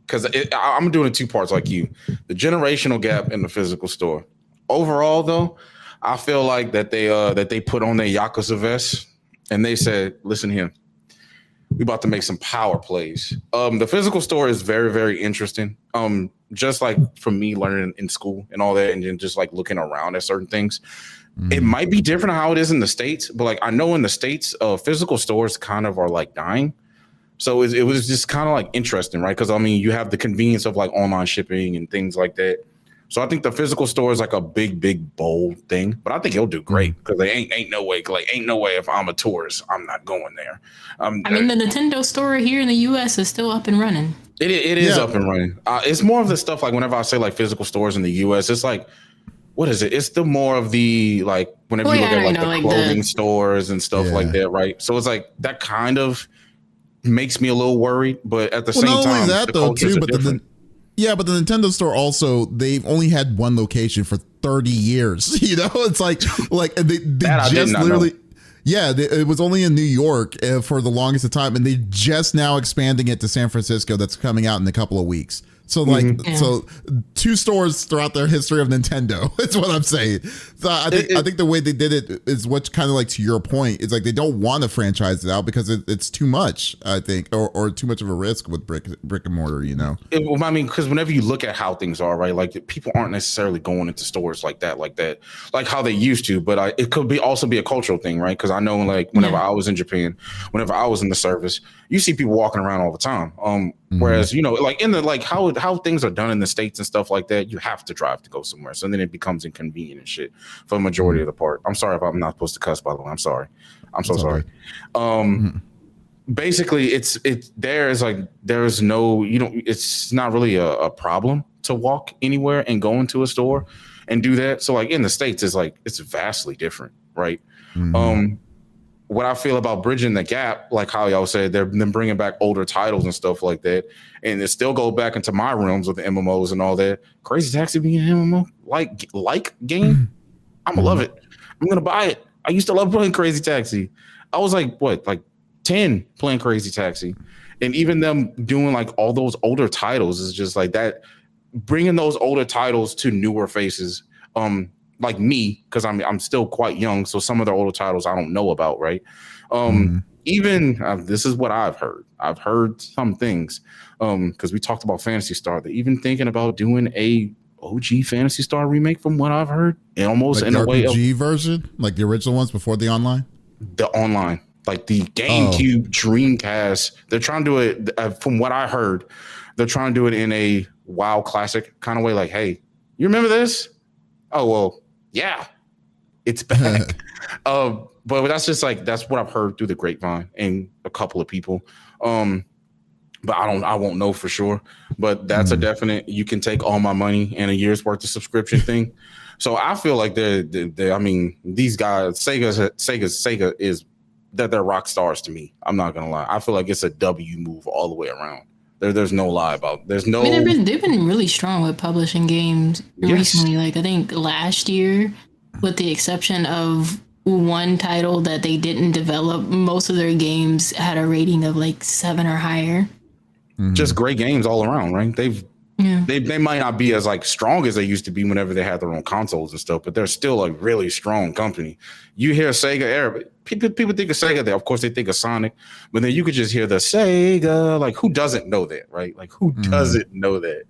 Because I'm doing it 2 parts like you, the generational gap in the physical store. Overall, though, I feel like that they put on their Yakuza vest and they said, "Listen here, we about to make some power plays." The physical store is very, very interesting. Just like for me learning in school and all that, and then just like looking around at certain things, it might be different how it is in the States. But like I know in the States, physical stores kind of are like dying. So it was just kind of like interesting, right? Because I mean, you have the convenience of like online shipping and things like that. So I think the physical store is like a big, bold thing. But I think it'll do great because they ain't no way if I'm a tourist, I'm not going there. I mean, the Nintendo store here in the U.S. is still up and running. It is up and running. It's more of the stuff like whenever I say like physical stores in the U.S., it's like, what is it? It's the more of the like whenever you look at like the clothing stores and stuff like that, right? So it's like that kind of makes me a little worried, but at the same time, not only that though, too, but but the Nintendo store also, they've only had one location for 30 years. It's like they just literally. Yeah, it was only in New York for the longest of time, and they just now expanding it to San Francisco. That's coming out in a couple of weeks. So so 2 stores throughout their history of Nintendo. That's what I'm saying. So I think the way they did it is what's kind of like to your point. It's like they don't want to franchise it out because it's too much. I think, or too much of a risk with brick and mortar. I mean, because whenever you look at how things are, right, like people aren't necessarily going into stores like that, like how they used to. But it could also be a cultural thing, right? Because I know, like whenever I was in Japan, whenever I was in the service, you see people walking around all the time. Whereas, like in the like how things are done in the States and stuff like that, you have to drive to go somewhere. So then it becomes inconvenient and shit for the majority of the part. I'm sorry if I'm not supposed to cuss, by the way. I'm sorry. I'm so sorry. Basically, there's no, it's not really a problem to walk anywhere and go into a store and do that. So like in the States, it's vastly different, right? What I feel about bridging the gap, like how y'all said, they're bringing back older titles and stuff like that, and it still go back into my realms with the MMOs and all that. Crazy Taxi being an MMO like game, I'm gonna love it. I'm gonna buy it. I used to love playing Crazy Taxi. I was like 10 playing Crazy Taxi, and even them doing like all those older titles is just like that, bringing those older titles to newer faces. Like me, because I'm still quite young, so some of the older titles I don't know about, right? Even this is what I've heard. I've heard some things because we talked about Phantasy Star. They're even thinking about doing a OG Phantasy Star remake, from what I've heard, and almost like in a way RPG version, like the original ones before the online. The online, like the GameCube, Dreamcast. They're trying to do it. From what I heard, they're trying to do it in a WoW classic kind of way. Like, hey, you remember this? Oh well. Yeah, it's back. But that's what I've heard through the grapevine and a couple of people. But I won't know for sure. But that's a definite. You can take all my money and a year's worth of subscription thing. So I feel like they're I mean, these guys, Sega is that they're rock stars to me. I'm not gonna lie. I feel like it's a W move all the way around. There's no lie about it. There's no. I mean, they've been really strong with publishing games recently. Like I think last year, with the exception of one title that they didn't develop, most of their games had a rating of like 7 or higher. Just great games all around, right? They might not be as like strong as they used to be whenever they had their own consoles and stuff, but they're still a really strong company. You hear ConflictedAirr, people think of Sega. Of course, they think of Sonic, but then you could just hear the Sega. Like, who doesn't know that, right? Like, who doesn't know that?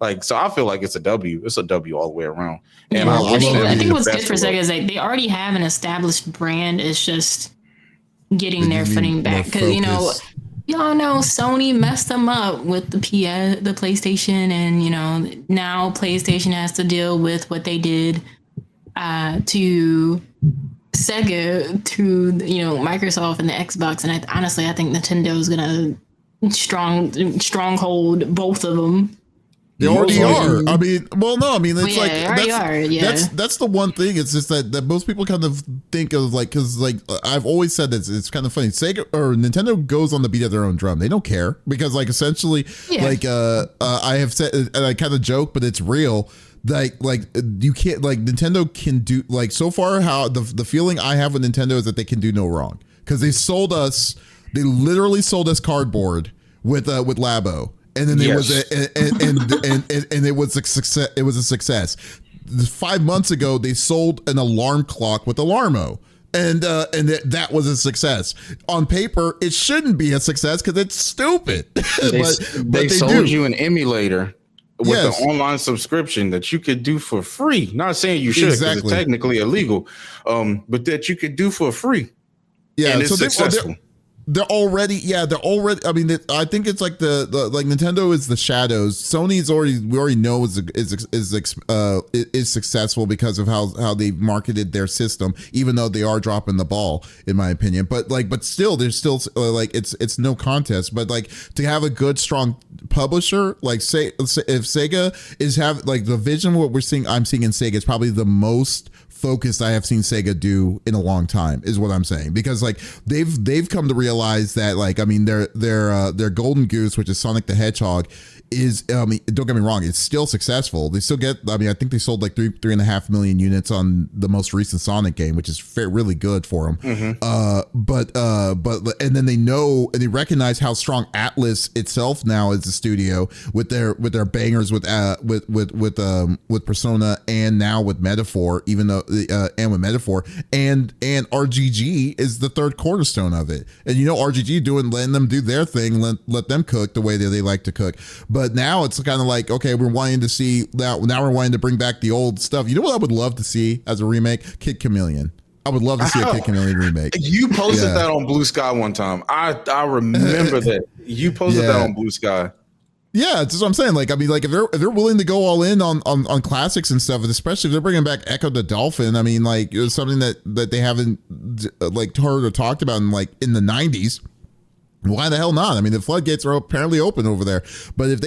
Like, so I feel like it's a W. It's a W all the way around. And I think what's good for Sega is that they already have an established brand. It's just getting their footing back because y'all know Sony messed them up with the PlayStation, and now PlayStation has to deal with what they did to Sega, to Microsoft and the Xbox, and I think Nintendo is gonna stronghold both of them. They already Most are. likely. I mean, well, no, I mean, it's Well, yeah, they already are, yeah. that's the one thing. It's just that most people kind of think of like, because like I've always said this. It's kind of funny. Sega or Nintendo goes on the beat of their own drum. They don't care because like essentially, Yeah. like I have said, and I kind of joke, but it's real. Like you can't like Nintendo can do like so far how the feeling I have with Nintendo is that they can do no wrong because they literally sold us cardboard with Labo. And then it was and it was a success. It was a success. 5 months ago, they sold an alarm clock with Alarmo, and that was a success. On paper, it shouldn't be a success because it's stupid. They sold you an emulator with an online subscription that you could do for free. Not saying you should, because it's technically illegal, but that you could do for free. Yeah, and it's successful. They're already. I mean, I think it's like the like Nintendo is the shadows. Sony's we already know is successful because of how they marketed their system, even though they are dropping the ball, in my opinion. But still, there's still like it's no contest. But like to have a good, strong publisher, like say if Sega is like the vision, what I'm seeing in Sega is probably the most focused I have seen Sega do in a long time, is what I'm saying, because like they've come to realize that like I mean their golden goose, which is Sonic the Hedgehog, is I mean, don't get me wrong, it's still successful. They still get, I mean, I think they sold like 3.5 million units on the most recent Sonic game, which is really good for them. But and then they know and they recognize how strong Atlas itself now is, the studio, with their bangers with Persona, and now with Metaphor, even though and with Metaphor, and RGG is the third cornerstone of it. And you know, RGG letting them do their thing, let them cook the way that they like to cook. But now it's kind of like, okay, we're wanting to see that. Now we're wanting to bring back the old stuff. You know what I would love to see as a remake? Kid Chameleon. I would love to see a Kid Chameleon remake. You posted that on BlueSky one time. I remember that. You posted that on BlueSky. Yeah, that's what I'm saying. Like, I mean, like if they're willing to go all in on classics and stuff, especially if they're bringing back Echo the Dolphin. I mean, like it was something that they haven't like heard or talked about in the 90s. Why the hell not? I mean, the floodgates are apparently open over there. But if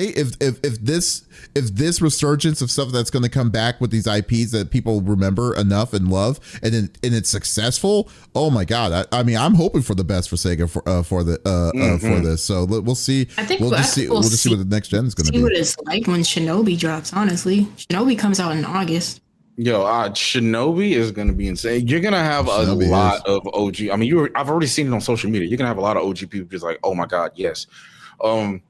this resurgence of stuff that's going to come back with these IPs that people remember enough and love, and it's successful, oh my god! I mean, I'm hoping for the best for Sega for this. So we'll see. We'll just see what the next gen is going to be. See what it's like when Shinobi drops. Honestly, Shinobi comes out in August. Yo, Shinobi is going to be insane. You're going to have a lot of OG. I mean, I've already seen it on social media. You're going to have a lot of OG people just like, oh my God, yes. Well,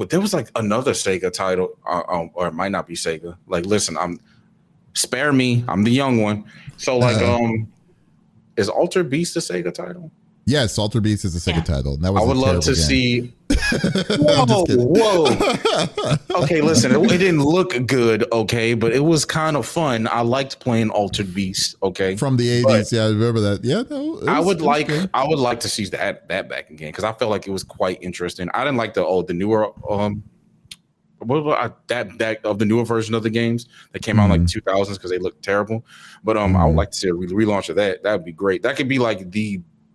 there was like another Sega title, or it might not be Sega. Like, listen, spare me. I'm the young one. So like, is Alter Beast a Sega title? Yes, Alter Beast is a Sega title. That was I would love to see. Whoa. Okay, listen, it didn't look good, okay, but it was kind of fun. I liked playing Altered Beast, okay, from the 80s. Yeah, I remember that. Yeah, no, I would like to see that back again, because I felt like it was quite interesting. I didn't like the newer that of the newer version of the games that came out in like 2000s, because they looked terrible. But I would like to see a relaunch of that. That would be great. That could be like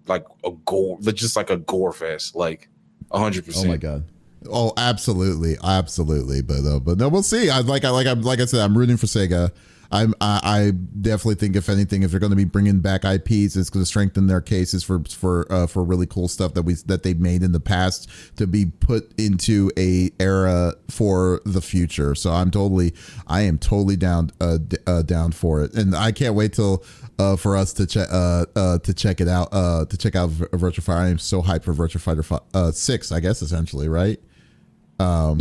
a gore, just like a gore fest, like 100%. Oh my god. Oh, absolutely. But no, we'll see. Like I said, I'm rooting for Sega. I definitely think, if anything, if they're going to be bringing back IPs, it's going to strengthen their cases for really cool stuff that they've made in the past to be put into a era for the future. So I am totally down for it, and I can't wait till for us to check it out. To check out Virtua Fighter. I am so hyped for Virtua Fighter 6. I guess essentially, right? I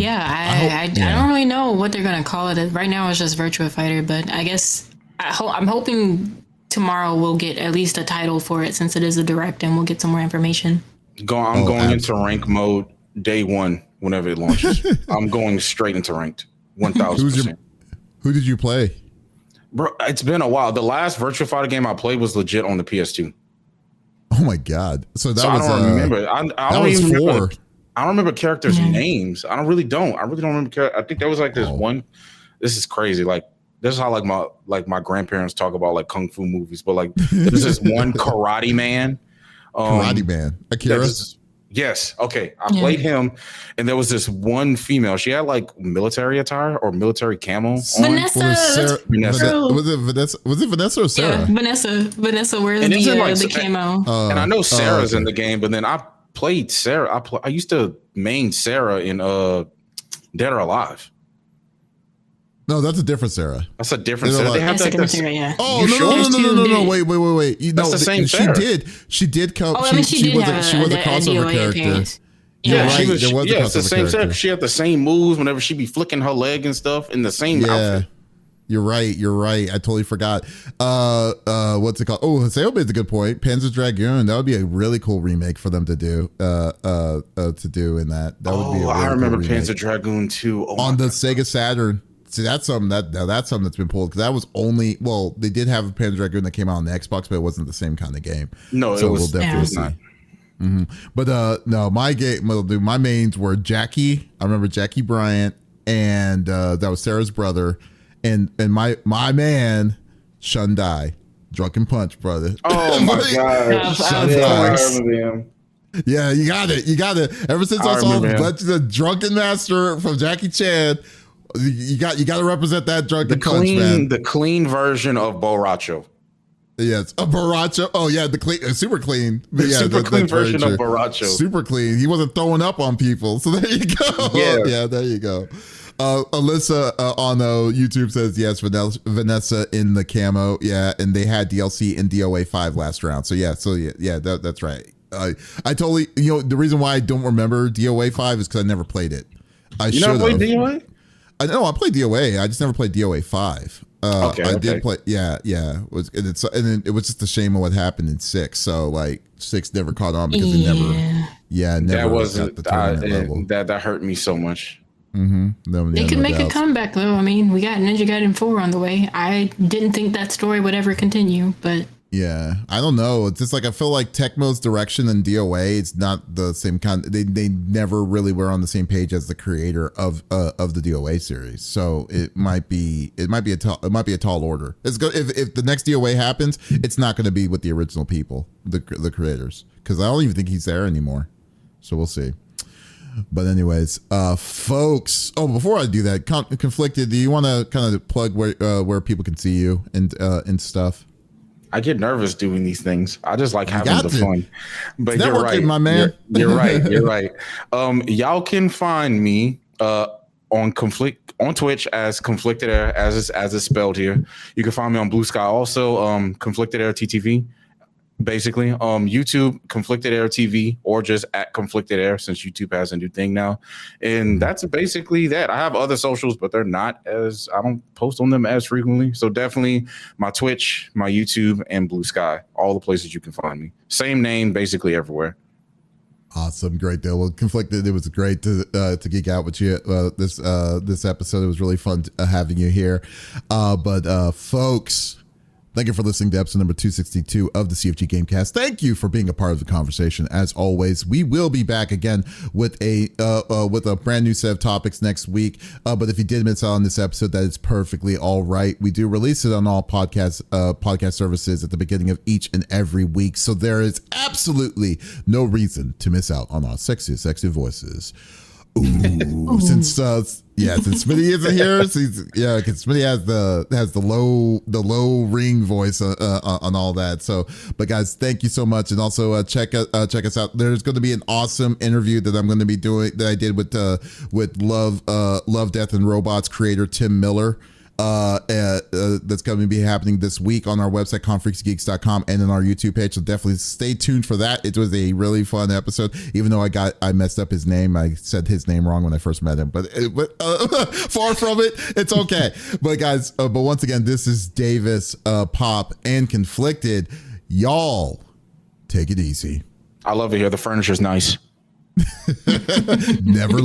don't really know what they're gonna call it. Right now it's just Virtua Fighter, but I guess I'm hoping tomorrow we'll get at least a title for it, since it is a direct, and we'll get some more information. I'm going into rank mode day one whenever it launches. I'm going straight into ranked 1000%. Who did you play? Bro, it's been a while. The last Virtua Fighter game I played was legit on the PS2. Oh my god! So I don't remember. I don't even remember. I don't remember characters' names. I really don't remember. I think there was like this one. This is crazy. Like, this is how my grandparents talk about like kung fu movies. But like, there's this one Karate Man. Karate Man. Akira. Yes. Okay. I played him, and there was this one female. She had like military attire or military camo on. Vanessa. Was it Vanessa? Was it Vanessa or Sarah? Yeah, Vanessa wears the camo. And I know Sarah's in the game, but then I played Sarah. I used to main Sarah in Dead or Alive. No, that's a different Sarah. That's a different Sarah. They have different Sarah, yeah. Oh, no. Wait. That's the same Sarah. She did come. She was a crossover character. Yeah, she was. It's the same Sarah. She had the same moves whenever she be flicking her leg and stuff in the same outfit. You're right. I totally forgot. What's it called? Oh, Haseo made a good point. Panzer Dragoon. That would be a really cool remake for them to do. To do in that. That would be. I remember Panzer Dragoon 2 on the Sega Saturn. See, that's something that's been pulled, because that was only, well, they did have a Panzer Dragoon that came out on the Xbox, but it wasn't the same kind of game. No, so it was not. Mm-hmm. But no, my mains were Jackie. I remember Jackie Bryant, and that was Sarah's brother, and my man Shundai, Drunken Punch brother. Oh my god, Shundai. Yeah, you got it. Ever since I saw the Drunken Master from Jackie Chan. You got to represent that Drunken Punch, man. The clean version of Borracho. Yes, a Borracho. Oh yeah, the clean, super clean. Super clean version of Borracho. Super clean. He wasn't throwing up on people. So there you go. Yeah, there you go. Alyssa on YouTube says yes, Vanessa in the camo. Yeah, and they had DLC in DOA 5 last round. So yeah, that's right. I totally, the reason why I don't remember DOA 5 is because I never played it. You never played DOA? I know I played DOA. I just never played DOA 5. I did play. Yeah. It was just a shame of what happened in 6. So like 6 never caught on because it never. Yeah, never. That wasn't the level. That hurt me so much. Mm-hmm. They could make a comeback though. I mean, we got Ninja Gaiden 4 on the way. I didn't think that story would ever continue, but. Yeah, I don't know. It's just like I feel like Tecmo's direction and DOA, it's not the same kind. They never really were on the same page as the creator of the DOA series. So it might be a tall order. It's good if the next DOA happens, it's not going to be with the original people, the creators, because I don't even think he's there anymore. So we'll see. But anyways, folks. Oh, before I do that, Conflicted, do you want to kind of plug where people can see you and stuff? I get nervous doing these things. I just like having the fun. But you're right, my man. You're right. Y'all can find me on Twitch as ConflictedAirr, as it's spelled here. You can find me on BlueSky also, ConflictedAirr TTV. Basically, YouTube, ConflictedAirr TV, or just at ConflictedAirr, since YouTube has a new thing now. And that's basically that. I have other socials, but I don't post on them as frequently. So definitely my Twitch, my YouTube, and BlueSky, all the places you can find me. Same name, basically everywhere. Awesome, great deal. Well, Conflicted, it was great to geek out with you this episode. It was really fun having you here. But folks, thank you for listening to episode number 262 of the CFG Game Cast. Thank you for being a part of the conversation. As always, we will be back again with a brand new set of topics next week. But if you did miss out on this episode, that is perfectly all right. We do release it on all podcast services at the beginning of each and every week. So there is absolutely no reason to miss out on our sexy voices. Ooh, since Smitty isn't here, because Smitty has the low ring voice on all that. So, but guys, thank you so much, and also check us out. There's going to be an awesome interview that I'm going to be doing that I did with Love, Death, and Robots creator Tim Miller. That's going to be happening this week on our website, ConflictedAirr.com, and on our YouTube page. So definitely stay tuned for that. It was a really fun episode, even though I messed up his name. I said his name wrong when I first met him, but far from it. It's okay. But guys, but once again, this is Davis, Pop, and Conflicted. Y'all take it easy. I love it here. The furniture's nice. Never leave.